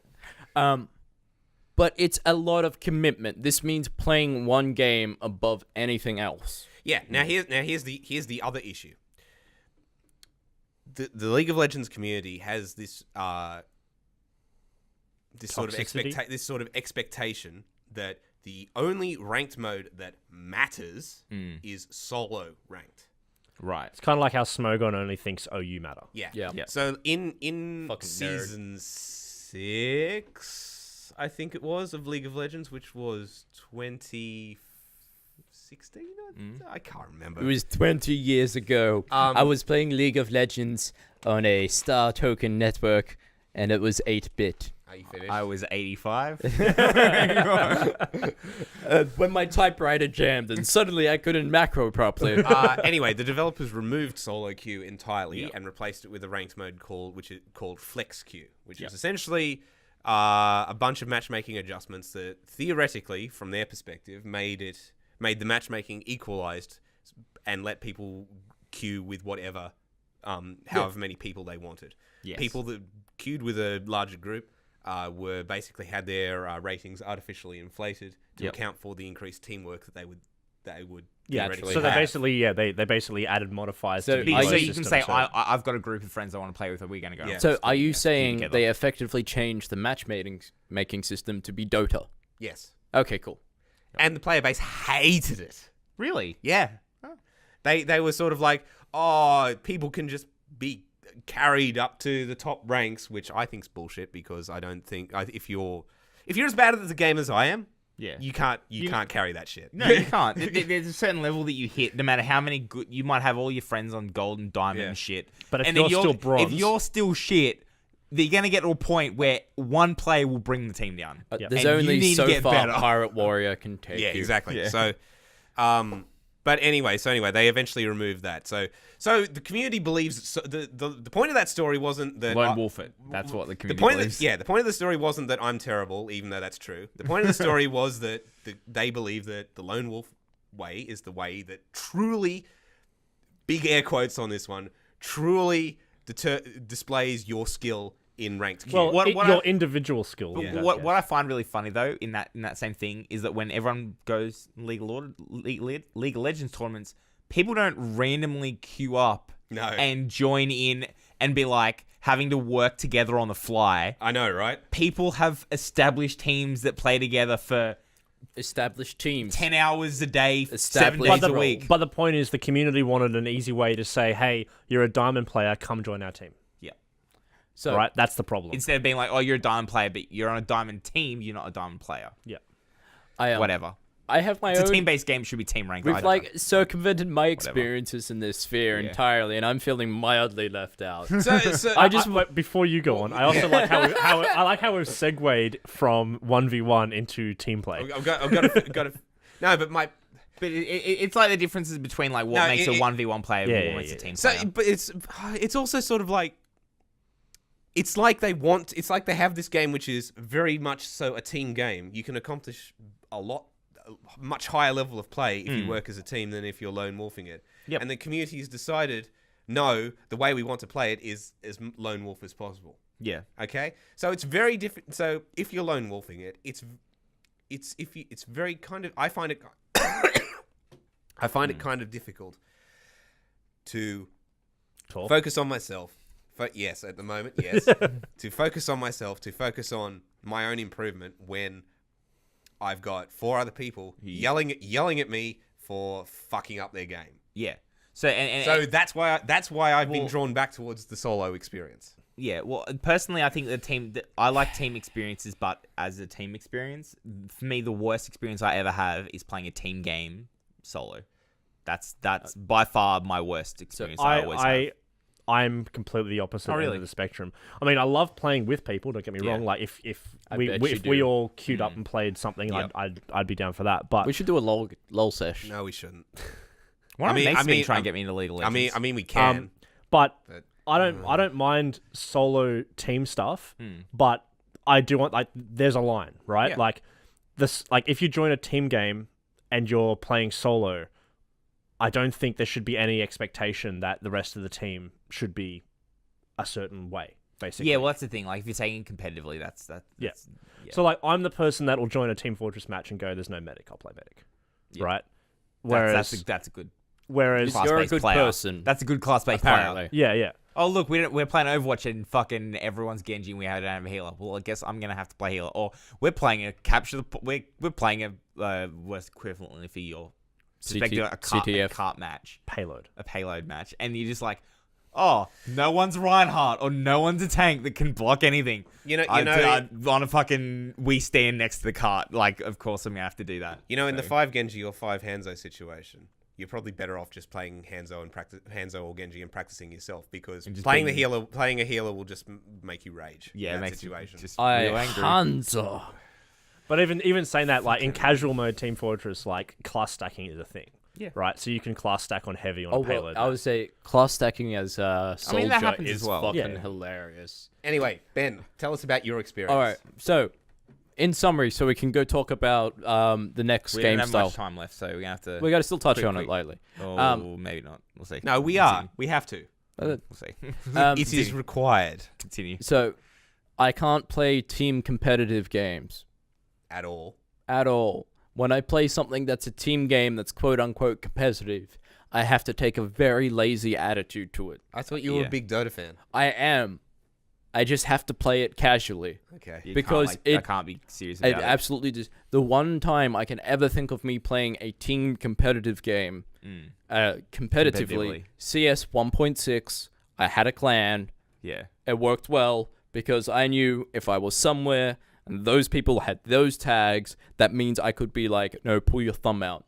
But it's a lot of commitment. This means playing one game above anything else. Yeah. Now here's the other issue. The League of Legends community has this sort of expectation that the only ranked mode that matters is solo ranked. Right. It's kind of like how Smogon only thinks OU matter. Yeah. So in season 6, I think it was, of League of Legends, which was 2016. I can't remember. It was 20 years ago. I was playing League of Legends on a Star Token network, and it was 8-bit. Are you finished? I was 85. When my typewriter jammed, and suddenly I couldn't macro properly. Anyway, the developers removed solo queue entirely and replaced it with a ranked mode called Flex Queue, which is essentially a bunch of matchmaking adjustments that theoretically, from their perspective, made the matchmaking equalized and let people queue with whatever, however many people they wanted. Yes. People that queued with a larger group were basically had their ratings artificially inflated to account for the increased teamwork that they would So they basically added modifiers to the so you system, can say I've got a group of friends I want to play with, and we're going to go. Yeah. So are you saying they effectively changed the matchmaking system to be Dota? Yes. Okay, cool. And the player base hated it. Really? Yeah. Huh. They were sort of like, people can just be carried up to the top ranks, which I think's bullshit, because I don't think if you're as bad at the game as I am, you can't carry that shit. No, you can't. There's a certain level that you hit, no matter how many good you might have all your friends on gold and diamond and shit. But if you're still bronze, if you're still shit, they're gonna get to a point where one player will bring the team down. There's only so far Pirate Warrior can take you. Yeah, exactly. Yeah. So, but anyway, they eventually removed that. So the community believes the point of that story wasn't that Lone wolf it. That's what the community believes. The point of the story wasn't that I'm terrible, even though that's true. The point of the story was that they believe that the lone wolf way is the way that truly, big air quotes on this one, truly displays your skill in ranked queue. Well, your individual skill. What I find really funny though in that same thing is that when everyone goes League of Legends tournaments, people don't randomly queue up and join in and be like having to work together on the fly. I know, right? People have established teams that play together for established teams 10 hours a day, 7 days a week. But the point is the community wanted an easy way to say, hey, you're a diamond player, come join our team. So right, that's the problem. Instead of being like, you're a diamond player, but you're on a diamond team, you're not a diamond player. Yeah. Whatever. I have my own... It's a team-based game, should be team ranked. We've circumvented my experiences in this sphere entirely, and I'm feeling mildly left out. Before you go on, I also like how we've segued from 1v1 into team play. I've got to no, but my... But it's like the differences between like what makes a 1v1 player and what makes a team player. But it's also sort of like... It's like they have this game which is very much so a team game. You can accomplish a much higher level of play if you work as a team than if you're lone wolfing it. Yep. And the community has decided, no, the way we want to play it is as lone wolf as possible. Yeah. Okay, so it's very different. So if you're lone wolfing it, it's very kind of. I find it kind of difficult to Talk. focus on myself. Yes, at the moment, yes. To focus on myself, to focus on my own improvement when I've got 4 other people yelling at me for fucking up their game. Yeah. So that's why I've been drawn back towards the solo experience. Yeah, well, personally, I think I like team experiences, but as a team experience, for me, the worst experience I ever have is playing a team game solo. That's by far my worst experience I always have. I'm completely the opposite end really? of the spectrum. I mean, I love playing with people. Don't get me wrong. Like if we all queued up and played something, Yep. I'd be down for that. But We should do a lol sesh. No, we shouldn't. Try and get me into League of Legends. I mean, we can. but I don't mind solo team stuff. But I do want there's a line, right? Yeah. Like if you join a team game and you're playing solo, I don't think there should be any expectation that the rest of the team should be a certain way, basically. Yeah, well, that's the thing. Like, if you're taking competitively, that's Yeah. So, like, I'm the person that will join a Team Fortress match and go, there's no medic, I'll play medic. Yeah. Right? Whereas... That's a good Whereas... class-based You're a good player. person. That's a good class-based player. Apparently. Yeah. Oh, look, we're playing Overwatch and fucking everyone's Genji and we don't have a healer. Well, I guess I'm going to have to play healer. Or we're playing we're playing a what's equivalently for your perspective, a CTF. cart match. Payload. A payload match. And you're just like, oh, no one's Reinhardt or no one's a tank that can block anything. I want to fucking we stand next to the cart. Like, of course I'm going to have to do that. In the 5 Genji or 5 Hanzo situation, you're probably better off just playing Hanzo or Genji and practicing yourself, because playing a healer will just make you rage. Yeah, in that it makes situation. you just real angry. Hanzo. But even saying that, like, in casual mode Team Fortress, like, class stacking is a thing. Yeah. Right? So you can class stack on heavy on a payload. I would say class stacking as a soldier that happens is as well. fucking Yeah. hilarious. Anyway, Ben, tell us about your experience. All right, so in summary, so we can go talk about the next We game don't have style. much time left, so we're going to have to... We got to still touch Quick, on quick. it lightly. Oh, maybe not. We'll see. No, we are. We have to. We'll see. It is required. Continue. So I can't play team competitive games At all. at all. When I play something that's a team game that's quote-unquote competitive, I have to take a very lazy attitude to it. I thought you were a big Dota fan. I am. I just have to play it casually. Okay. You because I can't be serious It about it. absolutely just... The one time I can ever think of me playing a team competitive game, competitively, CS 1.6, I had a clan, Yeah. it worked well, because I knew if I was somewhere and those people had those tags, that means I could be like, no, pull your thumb out.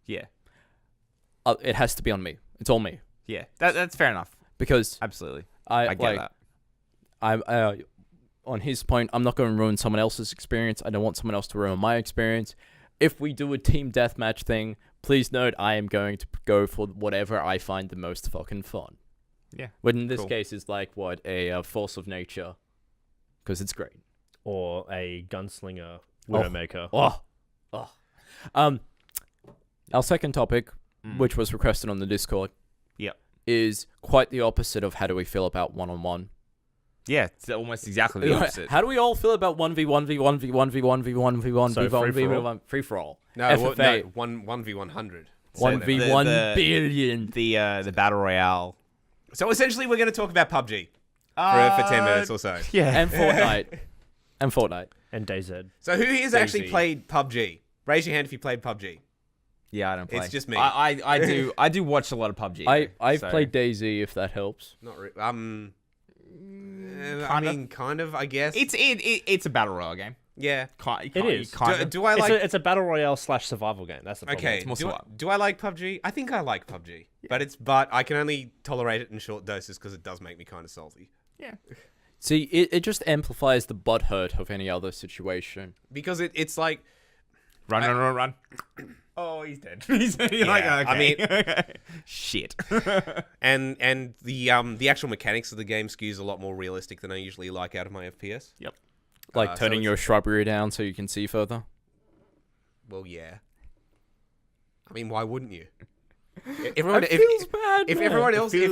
Yeah. It has to be on me. It's all me. Yeah. That's fair enough. Because Absolutely. I get that. On his point, I'm not going to ruin someone else's experience. I don't want someone else to ruin my experience. If we do a team deathmatch thing, please note I am going to go for whatever I find the most fucking fun. Yeah. But in this Cool. case, it's like, what, a force of nature. Because it's great. Or a gunslinger Widowmaker. Our second topic, which was requested on the Discord, Yep. is quite the opposite of how do we feel about one-on-one. Yeah, it's almost exactly the opposite. How do we all feel about 1v1v1v1v1v1v1 So v1v1 free for all? No, FFA. 1v100. 1v1 billion. The Battle Royale. So essentially, we're going to talk about PUBG for 10 minutes or so. Yeah. And Fortnite. And Fortnite. And DayZ. So who here's actually DayZ. played PUBG? Raise your hand if you played PUBG. Yeah, I don't play. It's just me. I do watch a lot of PUBG. I've so- played DayZ, if that helps. Not really. I mean, kind of, I guess. It's a Battle Royale game. Yeah. It is. Do I like... It's a battle royale / survival game. That's the problem. Okay, It's more swap. do I like PUBG? I think I like PUBG. But I can only tolerate it in short doses because it does make me kind of salty. Yeah. See, it just amplifies the butthurt of any other situation. Because it's like... Run. Oh, he's dead. He's dead. You're Yeah, like, I mean- okay. Shit. And the actual mechanics of the game skews a lot more realistic than I usually like out of my FPS. Yep. Like so turning it's- your shrubbery down so you can see further. Well, yeah. I mean, why wouldn't you? Everyone, It feels bad, if man.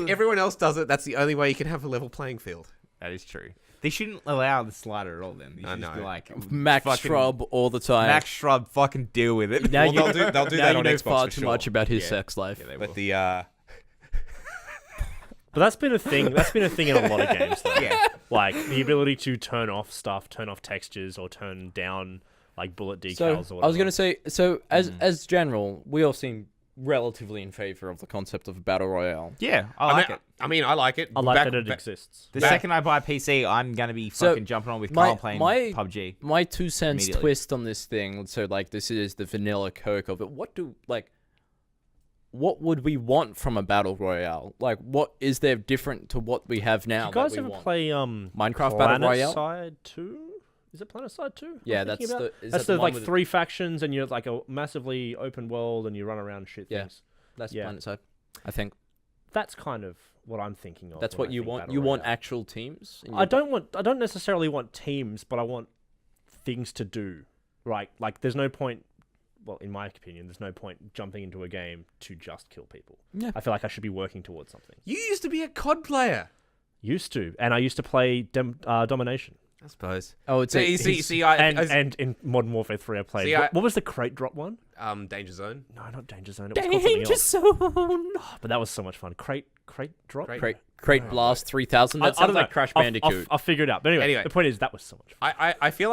everyone else does it, that's the only way you can have a level playing field. That is true. They shouldn't allow the slider at all. Then I should just be know. like Max fucking- Shrub all the time. Max Shrub, fucking deal with it. Now Well, you, they'll do now that you on know Xbox far for too sure. much about his Yeah. sex life. Yeah, they But will. the But that's been a thing. That's been a thing in a lot of games, though. Yeah. Like the ability to turn off stuff, turn off textures, or turn down like bullet decals So or whatever. I was gonna say, so as general, we all seem relatively in favor of the concept of a battle royale. Yeah, I like it. I mean, I like it. I like Back- that it ba- exists. The Back- second I buy a PC, I'm gonna be So, fucking jumping on with my- Carl playing my- PUBG. My 2 cents Immediately. twist on this thing. So like, this is the vanilla Coke of it. What would we want from a battle royale? Like, what is there different to what we have now? You guys that we ever want? play Minecraft Battle Royale? Planet Side 2? Is it Planet Side 2? Yeah, that's the. Is That's that the one like with- 3 factions, and you're like a massively open world, and you run around and shoot Yeah. things. That's yeah. Planet Side. I think That's kind of what I'm thinking of. that's when what I you think want. Battle You want Royale. actual teams. in I your- don't necessarily want teams, but I want things to do. Right? Like, there's no point. Well, in my opinion, there's no point jumping into a game to just kill people. Yeah. I feel like I should be working towards something. You used to be a COD player. Used to, and I used to play Domination. I suppose. Oh, it's And in Modern Warfare 3, I played. See, what was the crate drop one? Danger Zone. No, not Danger Zone. It was called something else. Zone. Oh, but that was so much fun. Crate drop. Crate Blast 3000. That I don't sounds like know. Crash I'll- Bandicoot. I'll figure it out. But anyway, the point is that was so much fun. I feel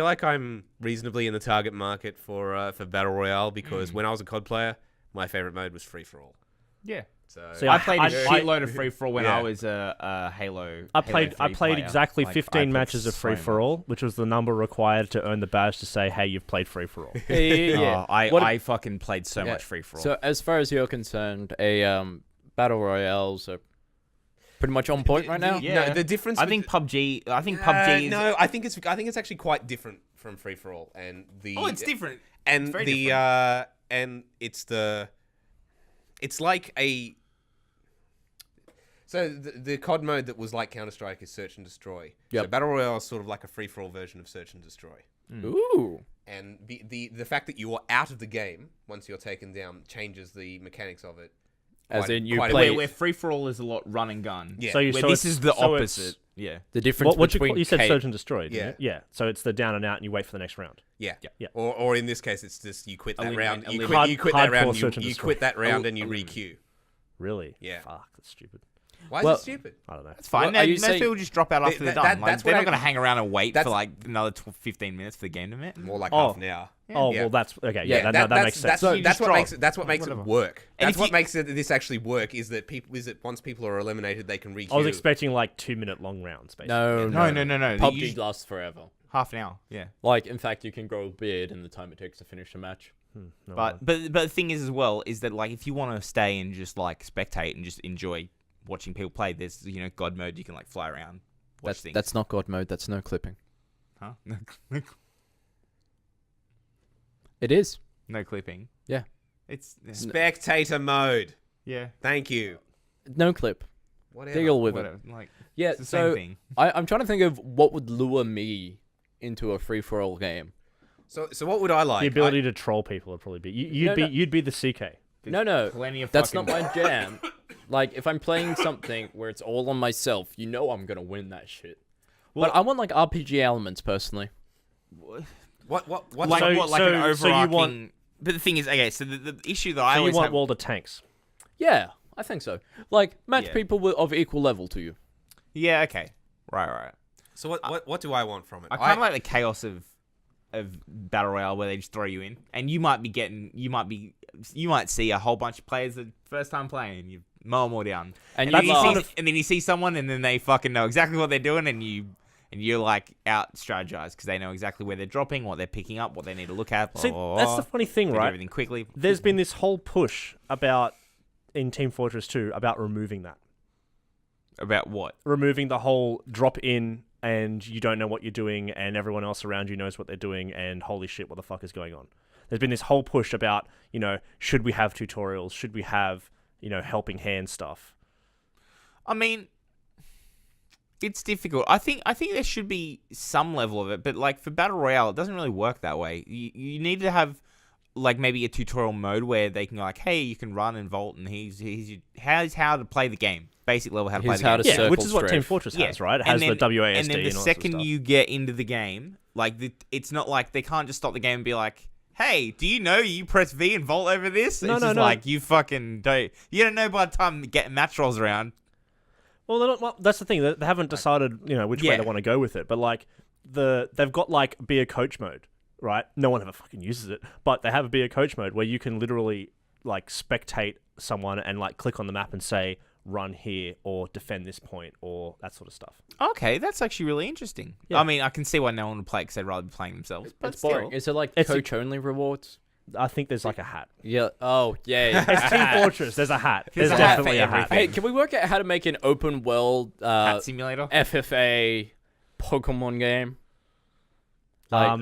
like I'm reasonably in the target market for Battle Royale because when I was a COD player, my favorite mode was free for all. Yeah. So See, I played a I- shitload of free for all when Yeah. I was a Halo. I played Halo 3 played player. exactly Like, I 15 played matches of so free for much. all, which was the number required to earn the badge to say, "Hey, you've played free for all." yeah. Oh, What- I fucking played so Yeah. much free for all. So as far as you're concerned, a battle royales are pretty much on point right now. Yeah. No, the difference. I think PUBG. I think PUBG is. No, I think it's actually quite different from free for all, and the. Oh, it's different. And It's very the different. and it's like a. So the COD mode that was like Counter Strike is Search and Destroy. Yep. So Battle Royale is sort of like a free for all version of Search and Destroy. Ooh. And the fact that you are out of the game once you're taken down changes the mechanics of it. As quite- in you quite a play bit. Where free for all is a lot run and gun. Yeah. So you Where so this it's- is the so it's- opposite. Yeah. the difference What between you said? K- Search and destroy. Didn't Yeah. you? Yeah. So it's the down and out, and you wait for the next round. Yeah. Yeah. Or in this case, it's just you quit that round. You quit, Hard- you quit that hardcore round. search and You destroy. quit that round and you re-queue. Really? Yeah. Fuck, that's stupid. Why Well- is it stupid? I don't know. It's fine. Well, are you Most saying- people just drop out after they're that- done. Like, that's they're what not I- going to hang around and wait that's- for like another 15 minutes for the game to mint. More like Oh. half an hour. Oh Yeah. well, that's okay. Yeah, Yeah, that makes sense. So you That's just what drop. makes it. That's what makes Whatever. it work. And That's if what you- makes this actually work. Is that once people are eliminated, they can re-queue. I was expecting like 2-minute long rounds, basically. No, No. PUBG lasts forever. Half an hour. Yeah. Like, in fact, you can grow a beard in the time it takes to finish a match. No, But the thing is as well is that like if you want to stay and just like spectate and just enjoy watching people play, there's God mode you can like fly around, watch things. That's not God mode. That's no clipping. Huh? It is. No clipping. Yeah. It's spectator mode. yeah. Thank you. No clip. Whatever. Deal with it. Whatever. Like Yeah, it's the so same thing. I'm trying to think of what would lure me into a free-for-all game. So what would I like? the ability to troll people would probably be. You'd be the CK. No. Plenty of That's fucking- not my jam. Like, if I'm playing something where it's all on myself, I'm going to win that shit. But I want, like, RPG elements, personally. What? like So- what? Like an so you overarching. want- But the thing is, okay. So the issue that I So you always want have. all the tanks. Yeah, I think so. Like, match Yeah. people of equal level to you. Yeah. Okay. Right. So what do I want from it? I kind of like the chaos of battle royale where they just throw you in, and you might see a whole bunch of players that first time playing, and you mow them all down, And then you you laugh. see, and then you see someone, and then they fucking know exactly what they're doing, and you're like out strategize because they know exactly where they're dropping, what they're picking up, what they need to look at. Blah, See, blah, that's blah. the funny thing, They do right? Everything quickly. There's been this whole push in Team Fortress 2 about removing that. About what? Removing the whole drop in and you don't know what you're doing and everyone else around you knows what they're doing and holy shit, what the fuck is going on? There's been this whole push about, should we have tutorials? Should we have, helping hand stuff? I mean, it's difficult. I think there should be some level of it, but like for Battle Royale, it doesn't really work that way. You need to have like maybe a tutorial mode where they can go like, hey, you can run and vault, and here's how to play the game. basic level how to play Here's the how game. to Yeah, circle which is what Team strafe. Fortress Yeah. has, right? It And has the WASD and then the all that sort of second stuff. you get into the game, like it's not like they can't just stop the game and be like, "Hey, do you know you press V and vault over this?" No, It's no, just no. like you fucking don't. You don't know by the time getting match rolls around. Well, that's the thing. They haven't decided, which way Yeah. they want to go with it. But like they've got like be a coach mode, right? No one ever fucking uses it, but they have a be a coach mode where you can literally like spectate someone and like click on the map and say run here or defend this point or that sort of stuff. Okay, that's actually really interesting. Yeah. I mean, I can see why no one would play because they'd rather be playing themselves. But It's boring. still. Is it like It's a- coach-only rewards? I think there's like a hat. Yeah. Oh, yeah. It's Team Fortress. There's a hat. There's a hat for definitely a hat. everything. Hey, can we work out how to make an open world Hat simulator. FFA Pokemon game? Like,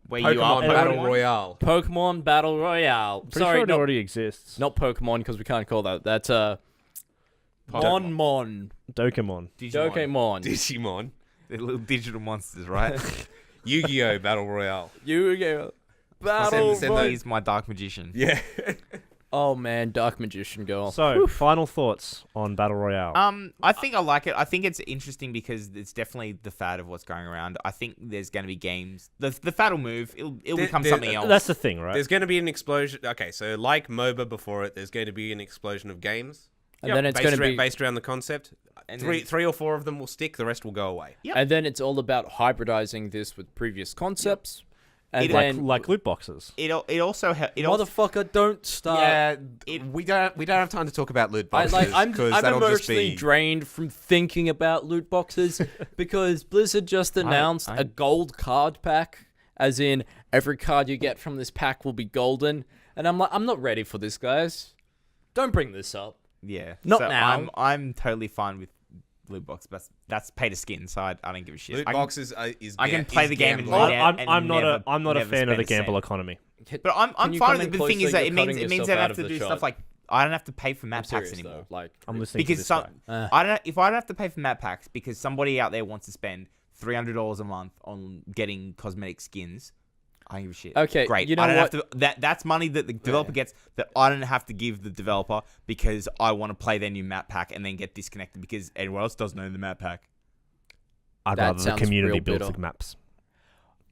Where you are Pokemon Battle Pokemon? Royale. Pokemon Battle Royale. Pretty Sorry, sure it not, already exists. not Pokemon because we can't call that. That's Monmon. Dokemon. Digimon. Pokemon. Digimon. They're little digital monsters, right? Yu-Gi-Oh! Battle Royale. Yu-Gi-Oh! Battle Send Royale. He's my dark magician. Yeah. Oh man, Dark Magician girl. So, final thoughts on Battle Royale. I think I like it. I think it's interesting because it's definitely the fad of what's going around. I think there's going to be games. The fad will move. It'll become something else. That's the thing, right? There's going to be an explosion. Okay, so like MOBA before it, there's going to be an explosion of games. And then it's going to be based around the concept. And Three or four of them will stick. The rest will go away. Yep. And then it's all about hybridizing this with previous concepts. And It- then like loot boxes. it also motherfucker, don't start. We don't have time to talk about loot I'm boxes I'm that'll just emotionally be. drained from thinking about loot boxes because Blizzard just announced a gold card pack, as in every card you get from this pack will be golden. And I'm like, I'm not ready for this, guys. Don't bring this up. Yeah. Not so now. I'm totally fine with loot box, but that's pay to skin, so I don't give a shit. Loot I can- boxes I can play the game and gambling. win it. I'm not a never fan of spend the a gamble cent. economy. But I'm you fine come with in it. The thing closer? is that You're it cutting means yourself I don't out have of to the do shot. stuff like I don't have to pay for I'm map packs serious anymore. though. Like, I'm listening to Because this some guy. if I don't have to pay for map packs because somebody out there wants to spend $300 a month on getting cosmetic skins, I don't give a shit. Okay, great. you know I don't what? have to. That's money that the developer gets that I don't have to give the developer because I want to play their new map pack and then get disconnected because everyone else doesn't own the map pack. I'd That rather the sounds community real build bitter. the maps.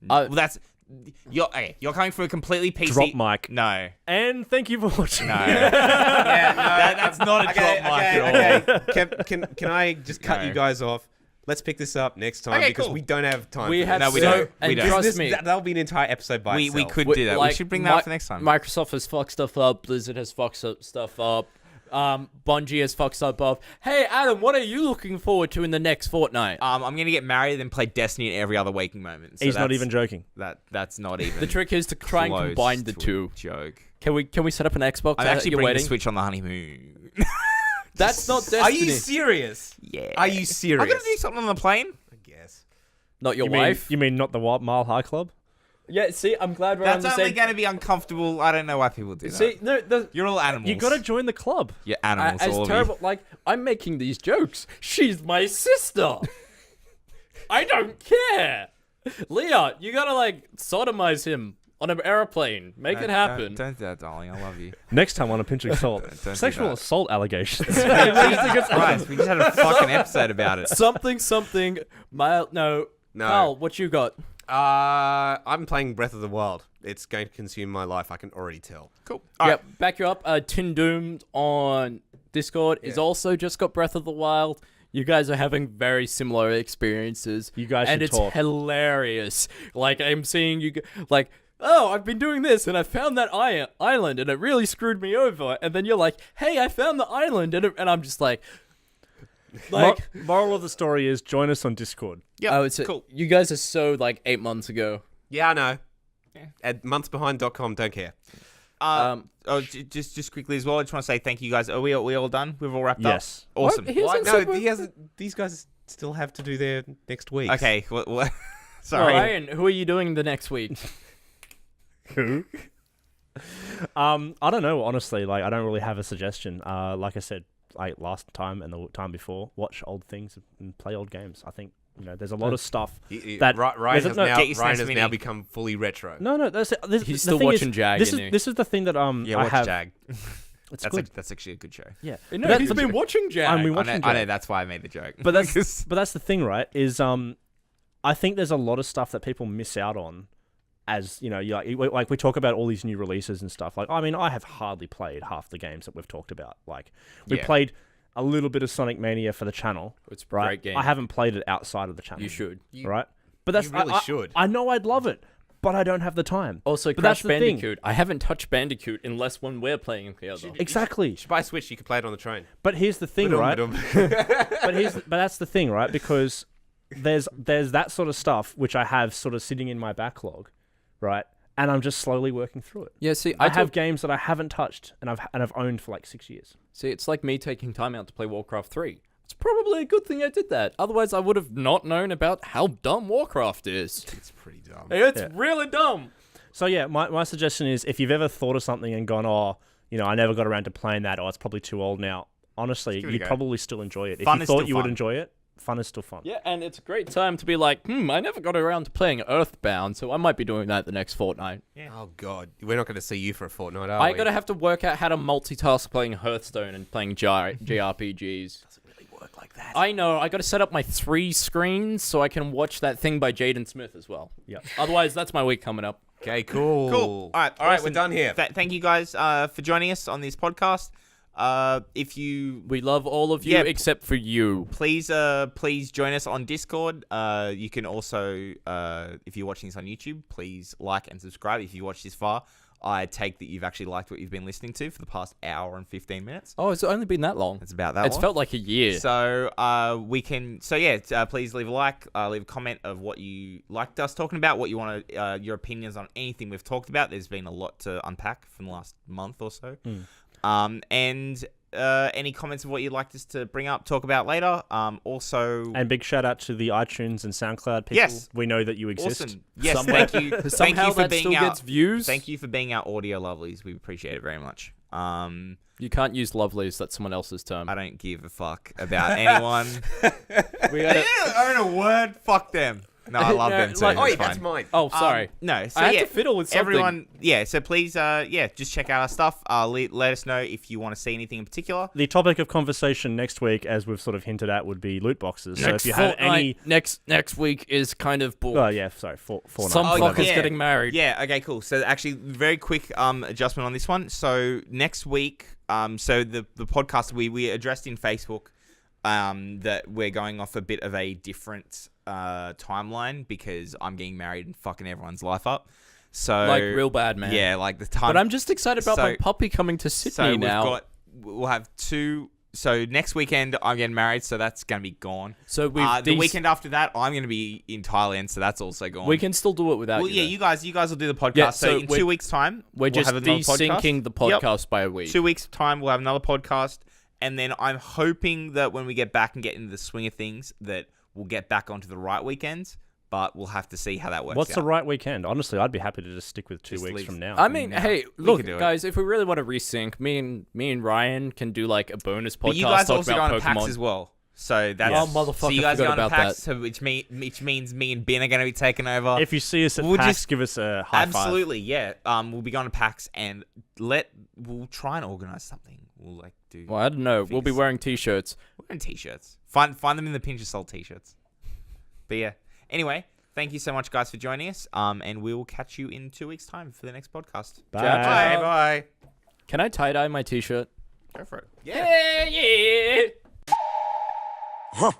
Well, that's you're coming from a completely PC. Drop mic. No, And thank you for watching. no. Yeah, no, That's not a drop mic at all. Okay. Can I just cut No. you guys off? Let's pick this up next time Okay, because cool. we don't have time. we for have No, we so, don't. and We don't. trust this. me, That'll be an entire episode by We itself. could do that. We should bring that up for next time. Microsoft has fucked stuff up. Blizzard has fucked stuff up. Bungie has fucked stuff up. Hey, Adam, what are you looking forward to in the next fortnight? I'm gonna get married and play Destiny at every other waking moment. So He's not that's- even joking. That's not even. The trick is to try and close combine the to a two. Joke. Can we set up an Xbox? I'm that actually you're bringing the waiting? Switch on the honeymoon. That's not Destiny. Are you serious? Yeah. Are you serious? I'm gonna do something on the plane. I guess. Not your You wife. mean not the Mile High Club? Yeah. See, I'm glad we're That's on the only same. going to be uncomfortable. I don't know why people do that. See, no, You're all animals. You got to join the club. You're animals. all as of terrible. Like, I'm making these jokes. She's my sister. I don't care. Leah, you gotta like sodomize him on an airplane. Make it happen. Don't do that, darling. I love you. Next time on a pinch of salt. Don't do Sexual that. assault allegations. Christ, we just had a fucking episode about it. Something. Mild. No. No. Carl, what you got? I'm playing Breath of the Wild. It's going to consume my life. I can already tell. Cool. Yep. Back you up. Tin Doomed on Discord is also just got Breath of the Wild. You guys are having very similar experiences. You guys and should it's talk. hilarious. Like I'm seeing you like, oh, I've been doing this and I found that island and it really screwed me over. And then you're like, hey, I found the island and I'm just like Moral of the story is join us on Discord. Yeah. oh, it's cool. You guys are so like 8 months ago. Yeah, I know. At monthsbehind.com, don't care. Just quickly as well, I just want to say thank you guys. Are we all done? We've all wrapped Yes. up? Awesome. What? He hasn't No, said what- he hasn't. These guys still have to do their next week. Okay. What? Sorry. Ryan, who are you doing the next week? Who? I don't know, honestly. Like, I don't really have a suggestion. Like I said, like last time and the time before, watch old things and play old games. I think there's a lot of stuff that Ryan has, no, now, get your Ryan SNES has Mini. now become fully retro. No, that's this. He's the still thing watching is, Jag, This isn't is he? this is the thing that Yeah, I watch have. Jag. It's That's good. that's actually a good show. Yeah. No, But he's been watching Jack. And we I watching know, I Jack. know, that's why I made the joke. But that's the thing, right? Is I think there's a lot of stuff that people miss out on. As you know, like we talk about all these new releases and stuff. Like, I mean, I have hardly played half the games that we've talked about. Like, we played a little bit of Sonic Mania for the channel. It's a right? great game. I haven't played it outside of the channel. You should. Right? But that's you really I should. I know I'd love it, but I don't have the time. Also, But Crash that's the thing. Bandicoot. I haven't touched Bandicoot unless when we're playing together. Exactly. You should buy a Switch. You can play it on the train. But here's the thing, right? But that's the thing, right? Because there's that sort of stuff which I have sort of sitting in my backlog, right? And I'm just slowly working through it. Yeah, see, I have games that I haven't touched and I've owned for like 6 years. See, it's like me taking time out to play Warcraft 3. It's probably a good thing I did that. Otherwise, I would have not known about how dumb Warcraft is. It's pretty dumb. It's really dumb. So yeah, my suggestion is if you've ever thought of something and gone, oh, you know, I never got around to playing that, or it's probably too old now. Honestly, give it a you'd go. probably still enjoy it. Fun If is you thought still you would fun. enjoy it, fun is still fun. Yeah, and it's a great time to be like, I never got around to playing Earthbound, so I might be doing that the next fortnight. Oh God, we're not going to see you for a fortnight, are I we? gotta have to work out how to multitask playing Hearthstone and playing JRPGs. Work like that. I know, I gotta set up my 3 screens so I can watch that thing by Jaden Smith as well. Yep. Otherwise, that's my week coming up. Okay, cool. Cool. All right, we're done here. Thank you guys for joining us on this podcast. If you We love all of you Yeah, except for you. please join us on Discord. You can also if you're watching this on YouTube, please like and subscribe. If you watch this far, I take that you've actually liked what you've been listening to for the past hour and 15 minutes. Oh, it's only been that long. It's about that It's long. felt like a year. So please leave a like, leave a comment of what you liked us talking about, what you want to, your opinions on anything we've talked about. There's been a lot to unpack from the last month or so. And any comments of what you'd like us to bring up, talk about later. Also, And big shout out to the iTunes and SoundCloud people. Yes. We know that you exist. awesome. Yes, somewhere. thank you. Thank Somehow you for that being still our gets views. Thank you for being our audio lovelies. We appreciate it very much. You can't use lovelies. That's someone else's term. I don't give a fuck about anyone. We They gotta... don't own a word. Fuck them. No, I love No, them too. like- It's that's fine. mine. Oh, sorry. No, so I had yeah, to fiddle with something. everyone. Yeah, so please, just check out our stuff. Let us know if you want to see anything in particular. The topic of conversation next week, as we've sort of hinted at, would be loot boxes. So if you have any... Next week is kind of boring. Oh, yeah, sorry, four Some nights. fucker's yeah. getting married. Yeah. Okay. Cool. So actually, very quick adjustment on this one. So next week, so the podcast we addressed in Facebook, that we're going off a bit of a different timeline because I'm getting married and fucking everyone's life up. So Like real bad, man. Yeah, like the time. But I'm just excited about my So- puppy coming to Sydney now. We'll have 2. So next weekend I'm getting married, so that's gonna be gone. So we've The weekend after that I'm gonna be in Thailand, so that's also gone. we can still do it without Well, you. yeah, though. you guys will do the podcast. Yeah, so so in we're- 2 weeks' time, We're we'll just have another podcast. desyncing the Yep. podcast by a week. 2 weeks' time, we'll have another podcast, and then I'm hoping that when we get back and get into the swing of things, that we'll get back onto the right weekends. But we'll have to see how that works. What's the out. right weekend? Honestly, I'd be happy to just stick with 2 Just weeks leave. from now. I mean, hey, we look, could do it. guys, if we really want to resync, me and Ryan can do like a bonus podcast But you guys talk also go about on PAX Pokemon. as well. So that's Yes. Oh, motherfucker, so you guys go forgot on about PAX, that. so which means me and Ben are going to be taking over. if you see us at We'll PAX, just- give us a high five. Absolutely, yeah. We'll be going to PAX and we'll try and organize something. We'll like do. Well, I don't know. We'll be Fingers. wearing t-shirts. We're in t-shirts. Find them in the Pinch of Salt t-shirts. But yeah. Anyway, thank you so much, guys, for joining us. And we will catch you in 2 weeks' time for the next podcast. Bye. Ciao. Bye. Can I tie-dye my t-shirt? Go for it. Yeah, yeah. Huh.